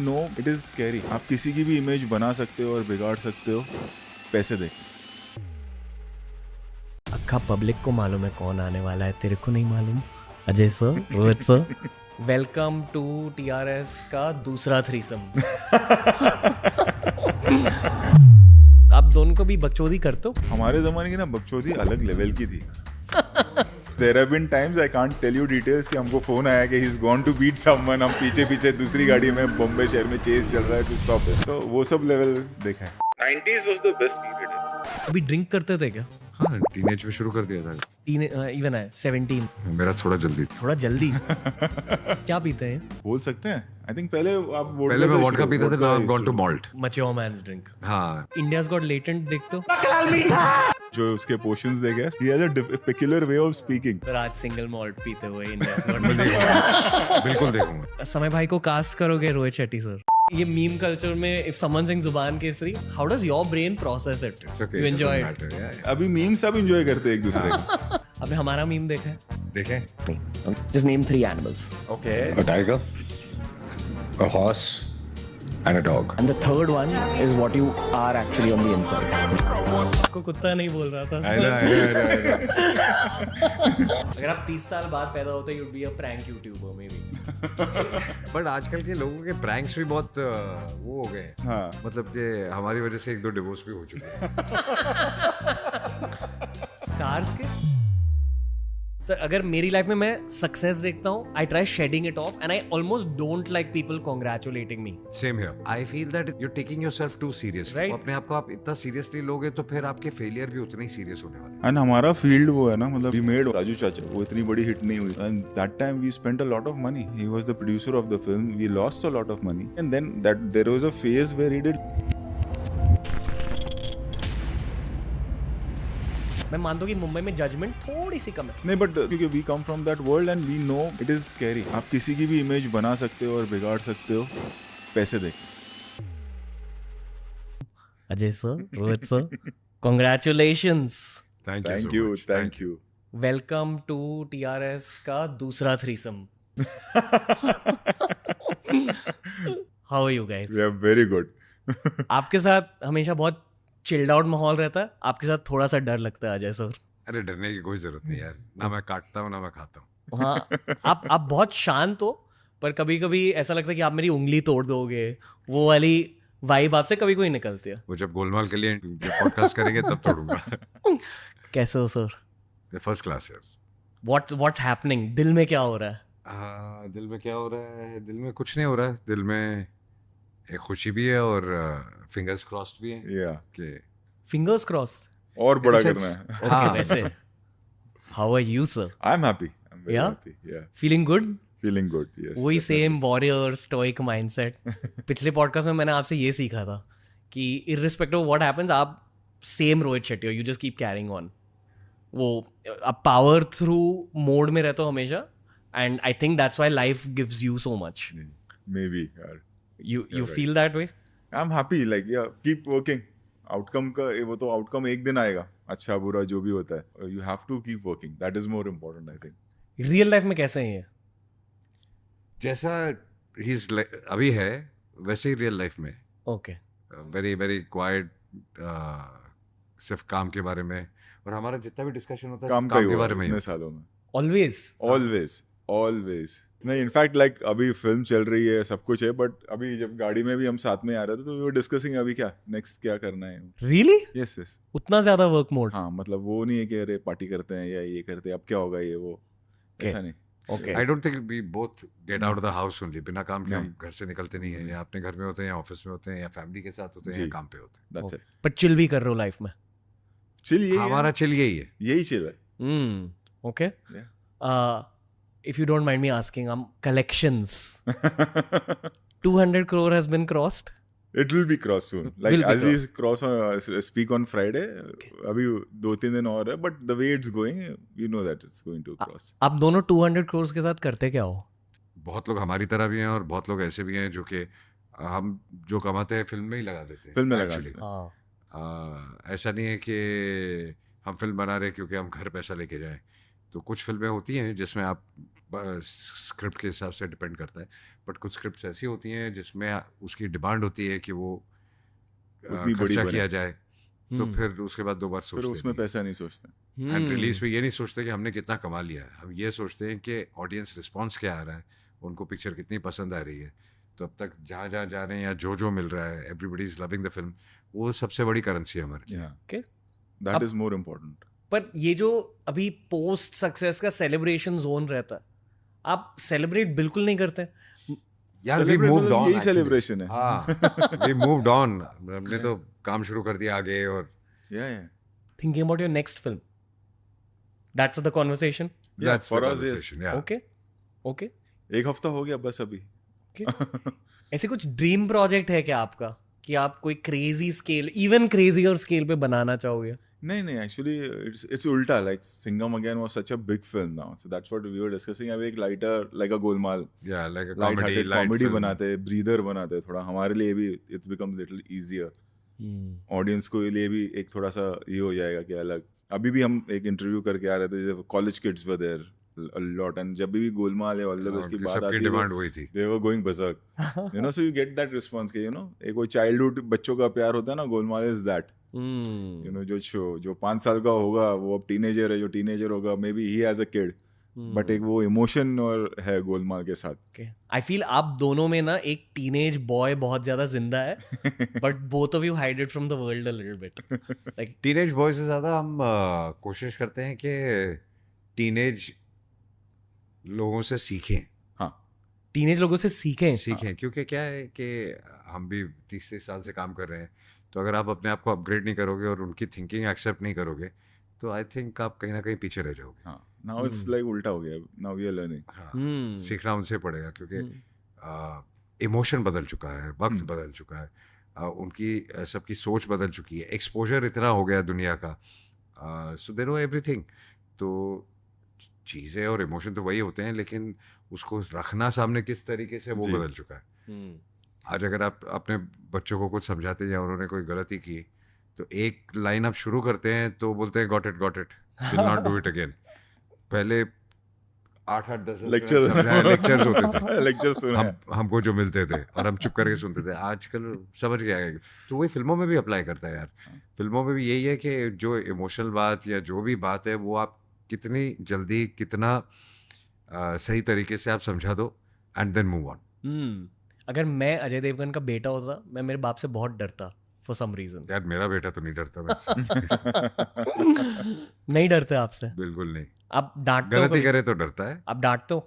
No it is scary. आप किसी की भी इमेज बना सकते हो और बिगाड़ सकते हो पैसे दे। अक्खा पब्लिक को मालूम है कौन आने वाला है, तेरे को नहीं मालूम? Ajay sir, Rohit sir, welcome to TRS का दूसरा थ्रीसम। आप दोनों को भी बकचोदी करते हो? हमारे जमाने की ना बकचोदी अलग लेवल की थी। There have been times I can't tell you details कि हमको फोन आया कि he's gone to beat someone, हम पीछे पीछे दूसरी गाड़ी में बॉम्बे शहर में चेज चल रहा है to stop it। तो वो सब लेवल देखा है। 90s was the best period। अभी ड्रिंक करते थे क्या? हाँ, टीनेज में शुरू कर दिया था। इवन है 17? मेरा थोड़ा जल्दी। थोड़ा जल्दी। क्या पीते हैं? बोल सकते हैं। I think पहले आप पहले मैं वोडका पीता था, now I've gone to malt। Mature man's drink। हाँ। India's got latent देखते हो? जो उसके पोर्शंस देखे, he has a peculiar way of speaking। Sir आज सिंगल मॉल्ट पीते हुए India's got बिल्कुल देखूंगा। समय भाई को कास्ट करोगे रोहित शेट्टी सर? ये मीम कल्चर में इफ समवन सिंग जुबान Kesari, how does your brain process it? You enjoy it? अभी मीम सब एंजॉय करते हैं एक दूसरे को। अबे हमारा मीम देखा है? देखें? Just name 3 animals. Okay. A tiger, a horse, and a dog। And the third one is what you are actually on the inside. को कुत्ता नहीं बोल रहा था सर। अगर आप 30 साल बाद पैदा होते you would be a prank YouTuber may be. But आजकल के लोगों के प्रैंक्स भी बहुत वो हो गए हैं। हाँ। मतलब कि हमारी वजह से 1-2 डिवोर्स भी हो चुके हैं। स्टार्स के सर, अगर मेरी लाइफ में मैं सक्सेस देखता हूँ, I try shedding it off and I almost don't like people congratulating me. Same here. I feel that you taking yourself too serious. Right. अपने आप को आप इतना सीरियसली लोगे तो फिर आपके फेलियर भी उतने ही सीरियस होने वाले हैं। एंड हमारा फील्ड वो है ना, मतलब we made राजू चाचा, वो इतनी बड़ी हिट नहीं हुई। And that time we spent a lot of money. He was the producer of the film. We lost a lot of money and then that there was a phase where he did. मैं मानता हूँ कि मुंबई में judgement थोड़ी सी कम है। नहीं, but क्योंकि we come from that world and we know it is scary. आप किसी की भी इमेज बना सकते हो और बिगाड़ सकते हो पैसे दे। Ajay sir, Rohit sir, congratulations. Thank you, thank you. Welcome to TRS का दूसरा threesome. How are you guys? We are very good. आपके साथ हमेशा बहुत चिल्ड आउट माहौल रहता है, आपके साथ थोड़ा सा डर लगता है अजय सर। अरे डरने की कोई जरूरत नहीं यार। ना मैं काटता हूँ ना मैं खाता हूँ। हाँ, आप बहुत शांत हो, पर कभी कभी ऐसा लगता है कि आप मेरी उंगली तोड़ दोगे। वो वाली वाइब आपसे कभी कोई निकलती है। वो जब गोलमाल के लिए पॉडकास्ट करेंगे तब तोड़ूंगा। कैसे हो सर? फर्स्ट क्लास यार। What's happening? दिल में क्या हो रहा है? दिल में क्या हो रहा है? दिल में कुछ नहीं हो रहा है। दिल में एक खुशी भी है और फिंगर्स क्रॉस्ड भी है या कि फिंगर्स क्रॉस्ड और बड़ा करना है। ओके। वैसे how are you sir? I am happy. I am very Yeah? Happy. या feeling good? Feeling good. Yes. वही सेम वॉरियर स्टोइक माइंडसेट। पिछले पॉडकास्ट में मैंने आपसे ये सीखा था कि इररिस्पेक्टिव ऑफ व्हाट हैपेंस, आप सेम रोहित शेट्टी हो, you just keep carrying on. वो आप पावर थ्रू मोड में रहते हो हमेशा, and I think that's why life gives you so much. May be यार। You feel that way? I am happy, like या कीप वर्किंग। आउटकम का वो तो आउटकम एक दिन आएगा, अच्छा बुरा जो भी होता है। You have to keep working, that is more important I think. Real life में कैसे हैं ये? जैसा अभी है वैसे ही रियल लाइफ में। ओके। Very very quiet. सिर्फ काम के बारे में, और हमारा जितना भी डिस्कशन होता है काम सिर्फ का ही के हुआ बारे में ही इतने होता सालों में। ऑलवेज ऑलवेज नहीं, इनफैक्ट लाइक अभी फिल्म चल रही है, सब कुछ है, बट अभी जब गाड़ी में भी हम साथ में आ रहे थे तो वी वर डिस्कसिंग अभी क्या नेक्स्ट क्या करना है। रियली? Yes yes. उतना ज्यादा वर्क मोड? हाँ, मतलब वो नहीं है कि अरे पार्टी करते हैं या ये करते हैं, अब क्या होगा ये वो, ऐसा नहीं। Okay. I don't think we both get out of the house only. बिना काम के हम नहीं। घर से निकलते नहीं है। या अपने घर में होते हैं, या ऑफिस में होते हैं, या फैमिली के साथ होते हैं, जी। या काम पे होते हैं। That's it. पर चिल भी कर रहे हो लाइफ में? चिल यही है, हमारा चिल यही है। यही चिल है। Okay. Yeah. If you don't mind me asking, collections. 200 crore has been crossed. It will be crossed soon. Like Will be as we cross speak on Friday, अभी 2-3 दिन और है, but the way it's going, you know that it's going to cross. आप दोनों 200 crores के साथ करते क्या हो? बहुत लोग हमारी तरह भी हैं और बहुत लोग ऐसे भी हैं जो कि हम जो कमाते हैं फिल्म में ही लगा देते हैं। फिल्म में लगा Actually. देते हाँ। ऐसा नहीं है कि हम फिल्म बना रहे क्योंकि हम घर पैसा लेके जाएं। तो कुछ फिल्में होती हैं जिसमें आप स्क्रिप्ट के हिसाब से डिपेंड करता है, बट कुछ स्क्रिप्ट्स ऐसी होती हैं जिसमें उसकी डिमांड होती है कि वो उतनी बड़ी खर्चा बने। किया जाए, तो फिर उसके बाद 2 बार फिर सोचते उसमें नहीं। पैसा नहीं सोचते। एंड रिलीज पे ये नहीं सोचते कि हमने कितना कमा लिया है, हम ये सोचते हैं कि ऑडियंस रिस्पॉन्स क्या आ रहा है, उनको पिक्चर कितनी पसंद आ रही है। तो अब तक जहाँ जहाँ जा रहे हैं या जो मिल रहा है, everybody is loving the film, वो सबसे बड़ी करेंसी है हमारी। Yeah, Okay. that is more important. पर ये जो अभी पोस्ट सक्सेस का सेलिब्रेशन जोन रहता है, आप सेलिब्रेट बिल्कुल नहीं करते? यार वी Celebrate मूव्ड मतलब ऑन, यही celebration है। हाँ वी मूव्ड ऑन, हमने तो काम शुरू कर दिया आगे। और Yeah, yeah. Thinking about your next film. That's the conversation. Yeah, that's for the us, yes. conversation, yeah. Okay. Okay. एक हफ्ता हो गया बस अभी। Okay. ऐसे कुछ ड्रीम प्रोजेक्ट है क्या आपका कि आप कोई crazy scale, even crazier scale पे बनाना चाहोगे? नहीं, actually it's ulta, like Singham Again was such a big film now, so that's what we were discussing. अब एक lighter, like a Golmaal, Yeah, like a light comedy, hearted light comedy film. बनाते हैं, breather बनाते हैं थोड़ा, हमारे लिए भी it's become little easier, audience को लिए भी एक थोड़ा सा ये हो जाएगा कि अलग। अभी भी हम एक इंटरव्यू करके आ रहे थे, college kids were there a lot, and जब भी गोलमाल या वल्लभ इसकी उनकी बात सबकी आती है डिमांड वही थी। they were going berserk, you know, so you get that response कि you know एक वो चाइल्डहुड बच्चों का प्यार होता है ना, Golmaal is that, you know, जो 5 साल का होगा वो अब टीनेजर है, जो टीनेजर होगा may be he has a kid, but एक वो इमोशन और है गोलमाल के साथ। आई फील आप दोनों में ना एक टीनेज बॉय बहुत ज्यादा जिंदा है, but both of you hide it from the world a little bit. Like teenage boy से ज़्यादा हम कोशिश करते हैं कि टीनेज लोगों से सीखें। हाँ, टीनेज लोगों से सीखें। क्योंकि क्या है कि हम भी 30 साल से काम कर रहे हैं, तो अगर आप अपने आप को अपग्रेड नहीं करोगे और उनकी थिंकिंग एक्सेप्ट नहीं करोगे, तो आई थिंक आप कहीं ना कहीं पीछे रह जाओगे। हाँ, नाउ इट्स लाइक उल्टा हो गया, नाउ वी आर लर्निंग। हाँ, सीखना उनसे पड़ेगा, क्योंकि इमोशन बदल चुका है, वक्त बदल चुका है, उनकी सबकी सोच बदल चुकी है, एक्सपोजर इतना हो गया दुनिया का, सो दे नो एवरीथिंग। तो चीज़ें और इमोशन तो वही होते हैं, लेकिन उसको रखना सामने किस तरीके से वो जी। बदल चुका है। आज अगर आप अपने बच्चों को कुछ समझाते हैं या उन्होंने कोई गलती की, तो एक लाइन आप शुरू करते हैं तो बोलते हैं got it will not do it again. पहले 8-10 लेक्चर्स होते थे, लेक्चर्स हमको जो मिलते थे और हम चुप करके सुनते थे। आजकल समझ गया है, तो वही फिल्मों में भी अप्लाई करता है यार। फिल्मों में भी यही है कि जो इमोशनल बात या जो भी बात है वो आप कितनी जल्दी, कितना सही तरीके से आप समझा दो, एंड देन मूव ऑन। अगर मैं अजय देवगन का बेटा होता, मैं मेरे बाप से बहुत डरता फॉर सम रीजन। यार मेरा बेटा तो नहीं डरता मुझसे। नहीं डरते आपसे? बिल्कुल नहीं। आप डांटते हो? गलती करे तो डरता है। आप डांटते हो?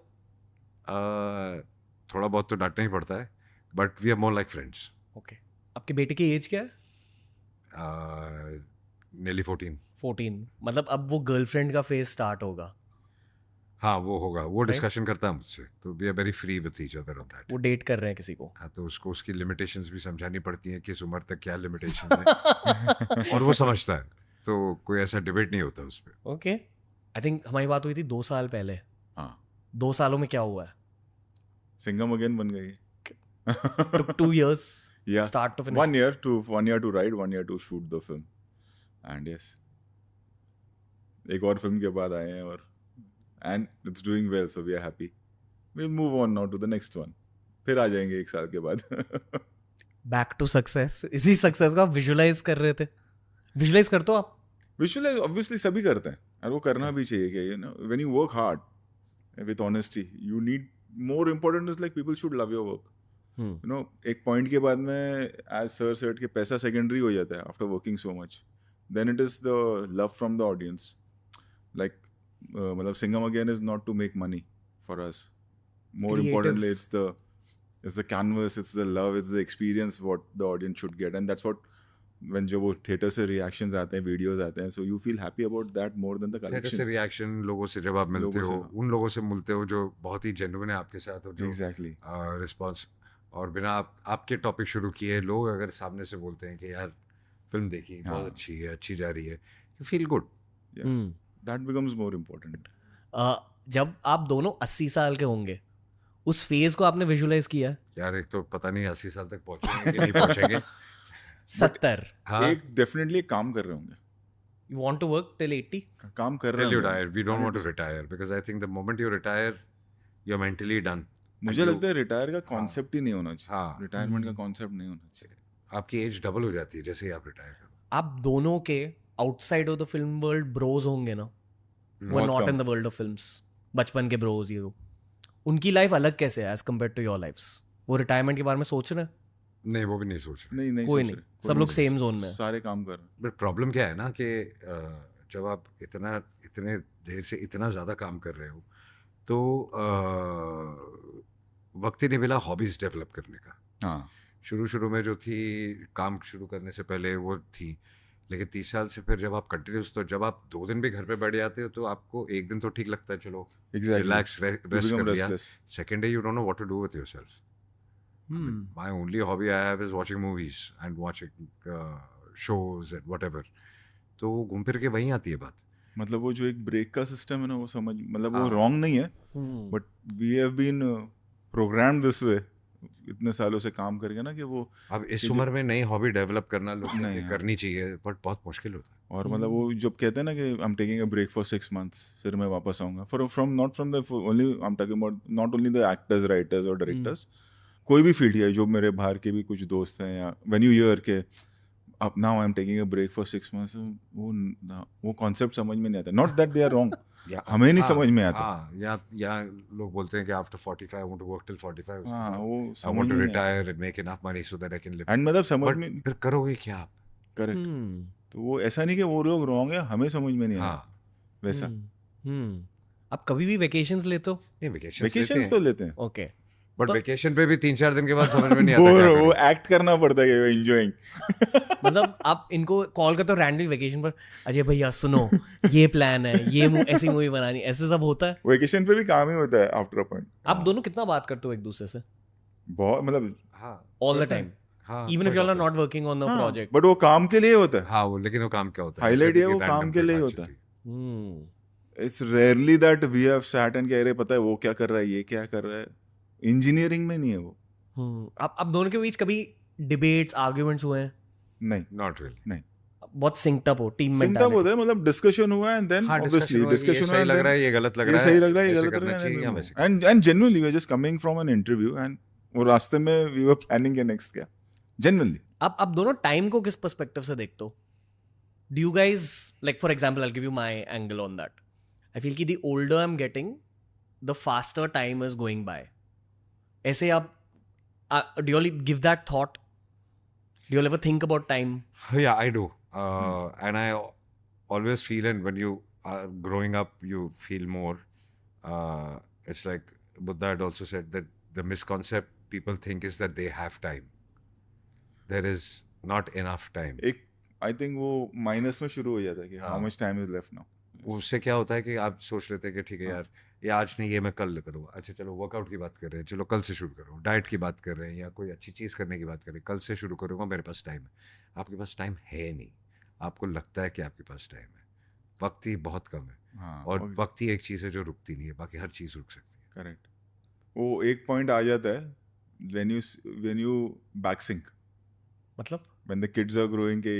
थोड़ा बहुत तो डांटना ही पड़ता है, but we are more like friends. Okay. आपके बेटे की एज क्या है? नेली 14। मतलब अब वो गर्लफ्रेंड का फेज स्टार्ट होगा। हाँ वो होगा, वो डिस्कशन करता है मुझसे, तो we are very free with each other on that. वो डेट कर रहे हैं किसी को? हाँ, तो उसको उसकी लिमिटेशंस भी समझानी पड़ती हैं, किस उम्र तक क्या लिमिटेशन है और वो समझता है, तो कोई ऐसा डिबेट नहीं होता उस पर। ओके। आई थिंक हमारी बात हुई थी 2 साल पहले। हाँ, 2 सालों में क्या हुआ है? सिंघम अगेन बन गई। Took 2 years Yeah, start to finish. 1 year to write, 1 year to shoot the film, and yes, एक और फिल्म के बाद आए हैं और and it's doing well, so we are happy. We'll move on now to the next one. फिर आ जाएंगे 1 साल के बाद। Back to success. इसी सक्सेस को आप विजुलाइज कर रहे थे। विजुलाइज करते हो आप? विजुअलाइज ऑब्वियसली सभी करते हैं, और वो करना भी चाहिए कि you know when you work hard with honesty, you need more important is like people should love your work. You know एक पॉइंट के बाद में एज सर सेड कि पैसा सेकेंडरी हो जाता है after working so much, then it is the love from the audience. Like मतलब Singham again is not to make money for us, more importantly it's the canvas, it's the love, it's the experience what the audience should get, and that's what when जब वो theatre से reactions आते हैं, videos आते हैं, so you feel happy about that more than the theatre से collections. Reaction, लोगों से जब आप मिलते हो, उन लोगों से मिलते हो जो बहुत ही जेन्युइन है आपके साथ, और जो एग्जैक्टली रिस्पॉन्स, और बिना आपके टॉपिक शुरू किए लोग अगर सामने से बोलते हैं कि यार फिल्म देखी, बहुत अच्छी है, अच्छी जा रही है, you feel good. That becomes more important. जब आप दोनों 80 साल के होंगे, उस फेज को आपने विजुलाइज किया है? यार एक तो पता नहीं 80 साल तक पहुंचेंगे कि नहीं पहुंचेंगे। 70? हाँ, एक डेफिनेटली काम कर रहे होंगे, You want to work till 80? काम कर रहे till you होंगे। retire. We don't want to retire because I think the moment you retire, you are mentally done. मुझे लगता है रिटायर का कॉन्सेप्ट ही नहीं होना चाहिए। हाँ। रिटायरमेंट का कॉन्सेप्ट नहीं होना चाहिए। आपकी एज डबल हो जाती है जैसे ही आप रिटायर करो। आप दोनों के outside of the film world bros होंगे ना, वो बहुत नॉट कम। In the world of films, बचपन के ब्रोज ये वो। उनकी लाइफ अलग कैसे है as compared to your lifes? वो रिटायरमेंट के बारे में सोच रहे हैं? नहीं, वो भी नहीं सोच रहे। नहीं कोई सोच नहीं, रहे, कोई सब नहीं लोग सोच सेम रहे। जोन में है। सारे काम कर रहे हैं। बट प्रॉब्लम क्या है ना कि जब आप इतने देर से इतना ज़्यादा काम कर रहे हो तो वक्त ही नहीं मिला हॉबीज़ डेवलप करने का। हाँ, शुरू में जो थी काम शुरू करने से पहले वो थी, लेकिन 30 साल से फिर जब आप कंटिन्यूस, तो जब आप 2 दिन भी घर पे बैठ जाते हो तो आपको एक दिन तो ठीक लगता है, चलो Exactly. Relax You rest become कर लिया। restless. Second day you don't know what to do with yourself. My only hobby I have is watching movies and watching shows and whatever. तो वो घूम फिर के वहीं आती है बात। मतलब वो जो एक ब्रेक का सिस्टम है ना, वो समझ, मतलब वो हाँ। रॉन्ग नहीं है, but we have been programmed this way इतने सालों से काम करके ना, कि वो अब इस उम्र में नई हॉबी डेवलप करना लोग नहीं, कहते हैं हाँ। करनी चाहिए, बट बहुत मुश्किल होता है। और मतलब वो जब कहते हैं ना कि I am taking a break for 6 months, फिर मैं वापस आऊंगा, from not from the only, I am talking about not only the actors, writers और डायरेक्टर्स, कोई भी फील्ड है, जो मेरे बाहर के भी कुछ दोस्त हैं, या व्हेन यू हियर के अब now I am taking a break for 6 months, वो कॉन्सेप्ट समझ में नहीं आता। Not that they are wrong, हमें नहीं समझ में आता। हाँ, या लोग बोलते हैं कि after 45 I want to work till 45। हाँ, वो आई समझ वांट में टू नहीं retire and make enough money so that I can live. And मतलब समझ में, बट फिर करोगे क्या आप? करेक्ट। तो वो ऐसा नहीं कि वो लोग रॉन्ग है, हमें समझ में नहीं आया हाँ, वैसा। आप कभी भी वेकेशंस लेते हो? नहीं वेकेशन वेकेशंस तो लेते हैं, ओके, बट तो- वेकेशन पे भी 3-4 दिन के बाद समझ में नहीं आता वो क्या वो करें। एक्ट करना पड़ता है एंजॉयिंग। मतलब आप इनको कॉल करते हो रैंडमली वेकेशन पर, अजय भैया सुनो ये प्लान है, ये ऐसी मूवी बनानी, ऐसे सब होता है? वेकेशन पे भी काम ही होता है आफ्टर अ पॉइंट। आप दोनों कितना बात करते हो एक दूसरे से? बहुत, मतलब हाँ, ऑल द टाइम, हाँ, इवन इफ यू आर होता है। Not working on the project? But वो काम के लिए होता है। हाँ, वो लेकिन वो काम क्या होता है? Highlight जैसे ये कि वो random काम के पे लिए बात होता चल है। रही it's rarely that we have sat and कह रहे पता है वो क्या कर रहा है, ये क्या कर रहा है। इंजीनियरिंग में नहीं है वो। आप दोनों के बीच कभी डिबेट्स, आर्ग्यूमेंट्स हुए हैं? नहीं, नॉट रियली। नहीं। बहुत सिंक्ड अप हो, टीम सिंक अप होता है, मतलब डिस्कशन हुआ एंड देन हाँ, ऑब्वियसली डिस्कशन हुआ, सही लग रहा है, ये गलत लग ये रहा है, सही लग रहा है, ये ऐसे गलत लग करना रहा चाहिए या है, वैसे। And genuinely we are just coming from an interview and वो रास्ते में वी वर प्लानिंग के नेक्स्ट क्या, जेन्युइनली। आप दोनों टाइम को किस पर्सपेक्टिव से देखते हो? Do you guys, like for example I will give you my angle on that. I feel कि the older I am getting the faster time is going by. ऐसे आप do you give that thought? Do you ever think about time? Yeah, I do. And I always feel, and when you are growing up, you feel more. It's like Buddha had also said that the misconcept people think is that they have time. There is not enough time. एक आई think वो minus में शुरू हो जाता है कि how हाँ। Much time is left now. उससे क्या होता है कि आप सोच लेते हैं कि ठीक है यार, ये आज नहीं, ये मैं कल करूँ। अच्छा चलो वर्कआउट की बात कर रहे हैं, चलो कल से शुरू करो। डाइट की बात कर रहे हैं या कोई अच्छी चीज़ करने की बात कर रहे हैं, कल से शुरू करूँगा, मेरे पास टाइम है। आपके पास टाइम है नहीं, आपको लगता है कि आपके पास टाइम है, वक्त ही बहुत कम है। हाँ, और वक्त ही एक चीज़ है जो रुकती नहीं है, बाकी हर चीज़ रुक सकती है। करेक्ट। वो एक पॉइंट आ जाता है व्हेन यू बैक सिंक, मतलब when the kids are growing ke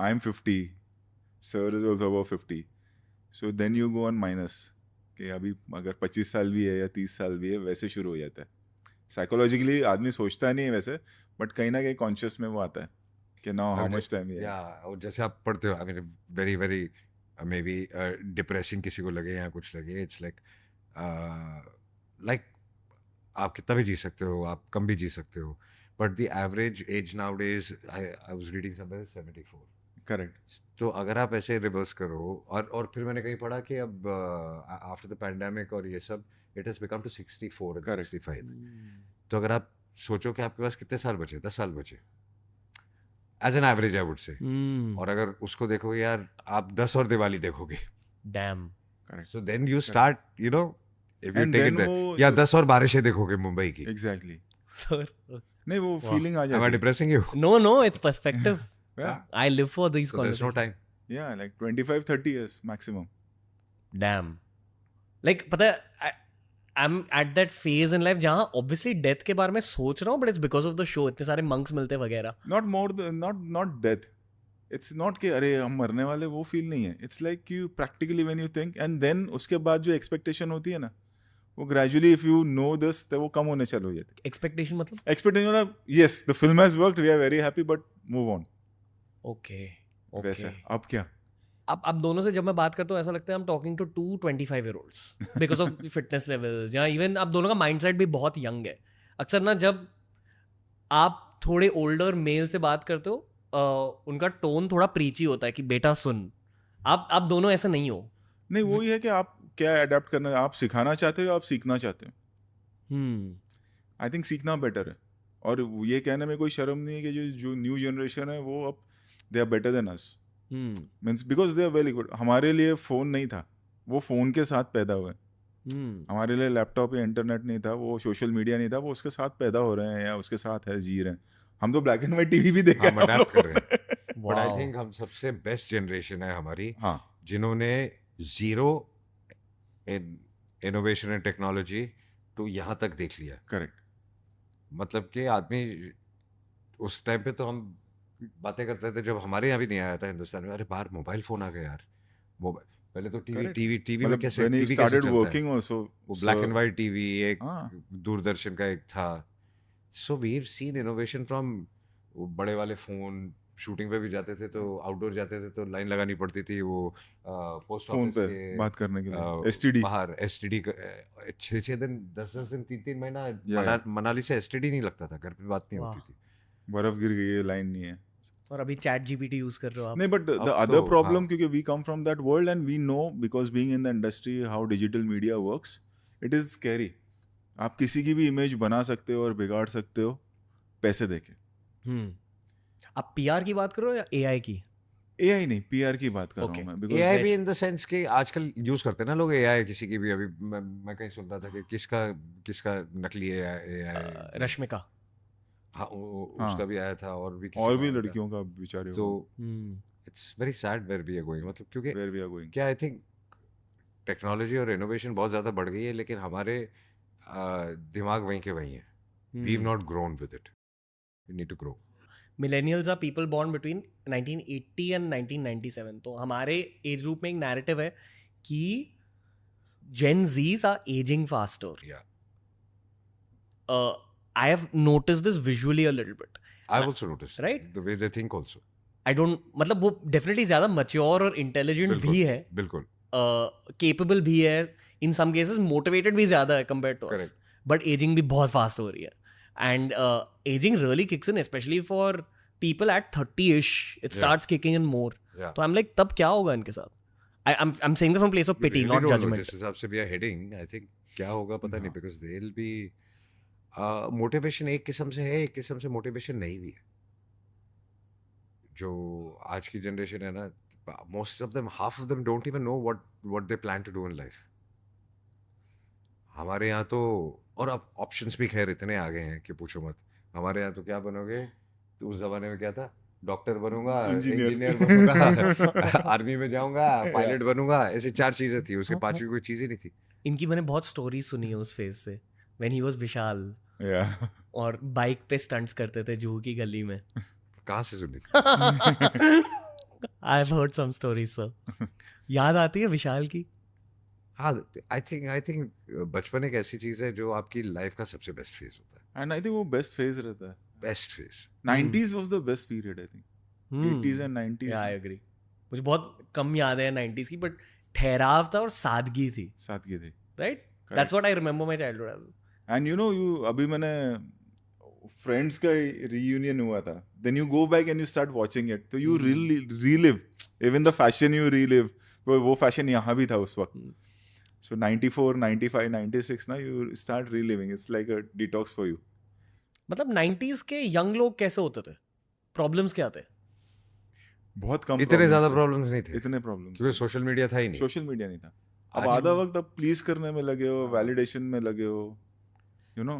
I'm 50, sir is also about 50, so then you go on minus कि अभी अगर 25 साल भी है या 30 साल भी है, वैसे शुरू हो जाता है। साइकोलॉजिकली आदमी सोचता नहीं है वैसे, बट कहीं ना कहीं कॉन्शियस में वो आता है कि नाउ हाउ मच टाइम है। या और जैसे आप पढ़ते हो, I mean very very may be depressing किसी को लगे या कुछ लगे, इट्स लाइक आप कितना भी जी सकते हो, आप कम भी जी सकते हो, but the average age now days I was reading somewhere 74। Correct. तो अगर आप ऐसे रिवर्स करो, और फिर मैंने कहीं पढ़ा कि अब आफ्टर द पैंडेमिक और ये सब, it has become to 64 and 65। तो अगर आप सोचो कि आपके पास कितने साल बचे, 10 साल बचे as an average, I would say. और अगर उसको देखोगे यार, आप 10 और दिवाली देखोगे, damn. So then you start, you know, if you And take then it, वो या 10 और बारिशें देखोगे मुंबई की। एग्जैक्टली। सर नहीं, वो फीलिंग आ Am I जाती है। depressing you? no, it's perspective. Yeah, I live for these So there's no conversations. time. yeah, like 25-30 years maximum. Damn. Like पता है, I'm at that phase in life जहाँ obviously death के बारे में सोच रहा हूँ, but it's because of the show, इतने सारे monks मिलते वगैरह। Not more than not death. It's not कि अरे हम मरने वाले, वो फील नहीं है। It's like you practically when you think and then उसके बाद जो expectation होती है ना, वो gradually if you know this तो वो कम होने चालू हो जाते. एक्सपेक्टेशन मतलब एक्सपेक्टेशन मतलब yes the film has worked, we are very happy, but move on. Okay वैसा अब क्या. अब दोनों से जब मैं बात करता हूँ ऐसा लगता है I am talking to 25-year-olds because of fitness levels, या इवन अब दोनों का माइंडसेट भी बहुत यंग है. अक्सर ना जब आप थोड़े ओल्डर मेल से बात करते हो उनका टोन थोड़ा प्रीची होता है कि बेटा सुन. आप दोनों ऐसे नहीं हो. नहीं वही है कि आप क्या अडेप्ट करना, आप सिखाना चाहते हो, आप सीखना चाहते हो. आई थिंक सीखना बेटर है. और ये कहने में कोई शर्म नहीं है कि जो न्यू जनरेशन है वो अब they are better than us. Means because they are very good. हमारे लिए फ़ोन नहीं था, वो फ़ोन के साथ पैदा हुए. हमारे लिए लैपटॉप या इंटरनेट नहीं था, वो सोशल मीडिया नहीं था, वो उसके साथ पैदा हो रहे हैं या उसके साथ है, जी रहे हैं. हम तो ब्लैक एंड वाइट टीवी भी देखा हम अडैप्ट कर रहे हैं. But I Wow. थिंक हम सबसे बेस्ट जनरेशन है हमारी, हाँ जिन्होंने जीरो इनोवेशन एंड टेक्नोलॉजी तो यहाँ तक देख लिया. करेक्ट. मतलब कि आदमी उस टाइम पे तो हम बातें करते थे जब हमारे यहाँ भी नहीं आया था हिंदुस्तान में, अरे बाहर मोबाइल फोन आ गया यार. मोबाइल पहले तो Correct. टीवी में मतलब कैसे when he टीवी कैसे started चलता है, working also, वो so- black and white TV, एक हाँ. दूरदर्शन का एक था. So we have seen innovation from बड़े वाले फोन. शूटिंग पे भी जाते थे तो आउटडोर जाते थे तो लाइन लगानी पड़ती थी वो पोस्ट फोन ऑफिस पे के बात करने के लिए अ, एसटीडी. बाहर एसटीडी 6 दिन 10 दिन 3 महीना yeah. मनाली से एसटीडी नहीं लगता था, घर पे बात नहीं वाह. होती थी. बर्फ गिर गई है, लाइन नहीं है. और अभी चैट जीपीटी यूज कर रहे हो आप. नहीं बट द अब अदर तो, प्रॉब्लम हाँ. क्योंकि we come from that world and we know because being in the industry how digital media works, it is scary. आप किसी की भी इमेज बना सकते हो और बिगाड़ सकते हो पैसे देके. आप पीआर की बात कर रहे हो या एआई की? एआई नहीं, पीआर की बात कर रहा Okay. हूँ मैं. बिकॉज एआई भी वैसे- इन द सेंस कि आजकल यूज करते हैं ना लोग एआई. किसी की भी अभी मैं कहीं सुन रहा था कि किसका नकली एआई रश्मिका. हाँ, हाँ. उसका भी आया था और भी किसी और का भी आया था. लड़कियों का बेचारे तो hmm. It's very sad where we are going. मतलब क्योंकि वेयर वी आर गोइंग. क्या आई थिंक टेक्नोलॉजी और इनोवेशन बहुत ज़्यादा बढ़ गई है, लेकिन हमारे दिमाग वहीं के वहीं है. We have not grown with it. We need to grow. Millennials are people born between 1980 and 1997. तो हमारे एज ग्रुप में एक नैरेटिव है कि Gen Zs are ageing faster. Yeah. I have noticed this visually a little bit. I've also noticed Right? the way they think also. I don't, मतलब वो definitely ज़्यादा mature और इंटेलिजेंट बिल्कुल, भी है, बिल्कुल. केपेबल भी है, इन सम केसेस मोटिवेटेड भी ज़्यादा है compare to us. Correct. But aging भी बहुत फास्ट हो रही है. And aging really kicks in specially for people at 30ish. It starts kicking in more. Yeah. तो आई एम लाइक तब क्या होगा इनके साथ? I'm saying that from place of We pity, really not don't know. judgment. जिस हिसाब से we are heading, I think क्या होगा पता नहीं, because they'll be मोटिवेशन एक किस्म से है, एक किस्म से मोटिवेशन नहीं भी है. जो आज की जनरेशन है ना, most of them, half of them don't even know what they plan to do in life. हमारे यहाँ तो, और अब ऑप्शंस भी खैर इतने आ गए हैं कि पूछो मत. हमारे यहाँ तो क्या बनोगे, तो उस जमाने में क्या था, डॉक्टर बनूंगा, इंजीनियर बनूंगा, आर्मी में जाऊंगा, पायलट बनूंगा, ऐसे 4 चीजें थी. उसके 5वीं कोई चीज ही नहीं थी. इनकी मैंने बहुत स्टोरीज सुनी है उस फेज से, when he was Vishal, Yeah. और बाइक पे स्टंट्स करते थे जूहू की गली में. कहाँ से सुनी थी? I have heard some stories sir. याद आती है विशाल की? हाँ, आई थिंक बचपन एक ऐसी चीज है जो आपकी लाइफ का सबसे बेस्ट फेज होता है. And I think वो बेस्ट फेज रहता है. Best phase. 90s was the best period I think. 80s and 90s. I agree. मुझे बहुत कम याद है 90s की, बट ठहराव था और सादगी थी. सादगी थी. Right? That's what I remember my childhood age. And you know, अभी मैंने फ्रेंड्स का reunion हुआ था. Then you go back and you start watching it. तो you really relive. Even the fashion you relive. वो fashion यहाँ भी था उस वक्त. So 94, 95, 96 ना, you start reliving. It's like a detox for you. मतलब 90s के यंग लोग कैसे होते थे? प्रॉब्लम्स क्या थे? बहुत कम इतने problems ज्यादा थे. प्रॉब्लम्स नहीं थे, इतने प्रॉब्लम्स क्योंकि सोशल मीडिया था ही नहीं. सोशल मीडिया नहीं था. अब आज आधा वक्त अब प्लीज करने में लगे हो, वैलिडेशन में लगे हो, यू नो.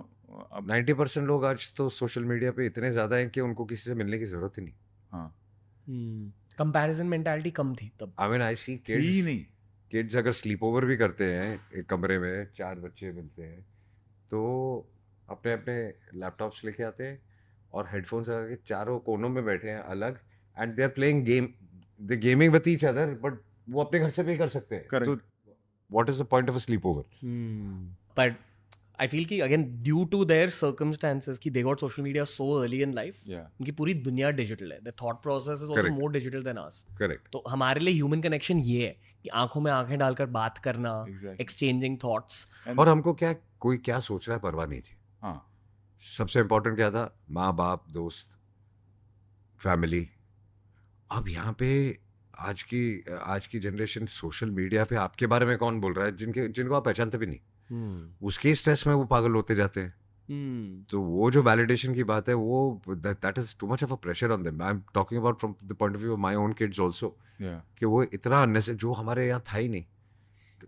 अब 90% लोग आज तो सोशल मीडिया पे इतने ज्यादा हैं कि उनको किसी से मिलने की जरूरत ही नहीं. हाँ कंपैरिजन मेंटालिटी कम थी तब. आई मीन आई सी ही नहीं. किड्स अगर स्लीप ओवर भी करते हैं एक कमरे में, 4 बच्चे मिलते हैं, तो अपने अपने लैपटॉप्स लेके आते हैं और हेडफोन्स लगा के चारों कोनों में बैठे हैं अलग, and they are playing game, they gaming with each other, but वो अपने घर से भी कर सकते हैं. Correct. तो what is the point of a slip over? But I feel कि again due to their circumstances कि they got social media so early in life, Yeah. उनकी पूरी दुनिया डिजिटल है. Their thought process is also Correct. more digital than us. Correct. तो हमारे लिए human connection ये है कि आंखों में आंखें डालकर बात करना, Exactly. Exchanging thoughts. और हमको क्या कोई क्या सोच रहा है परवाह नहीं थी. हाँ. सबसे इम्पोर्टेंट क्या था, माँ बाप, दोस्त, फैमिली. अब यहाँ पे आज की जनरेशन सोशल मीडिया पे आपके बारे में कौन बोल रहा है जिनको आप पहचानते भी नहीं, उसके स्ट्रेस में वो पागल होते जाते हैं. तो वो जो वैलिडेशन की बात है वो that is too much of a pressure on them. I am talking about from the point of view of my own kids also, Yeah. कि वो इतना अननेसेसरी जो हमारे यहाँ था ही नहीं.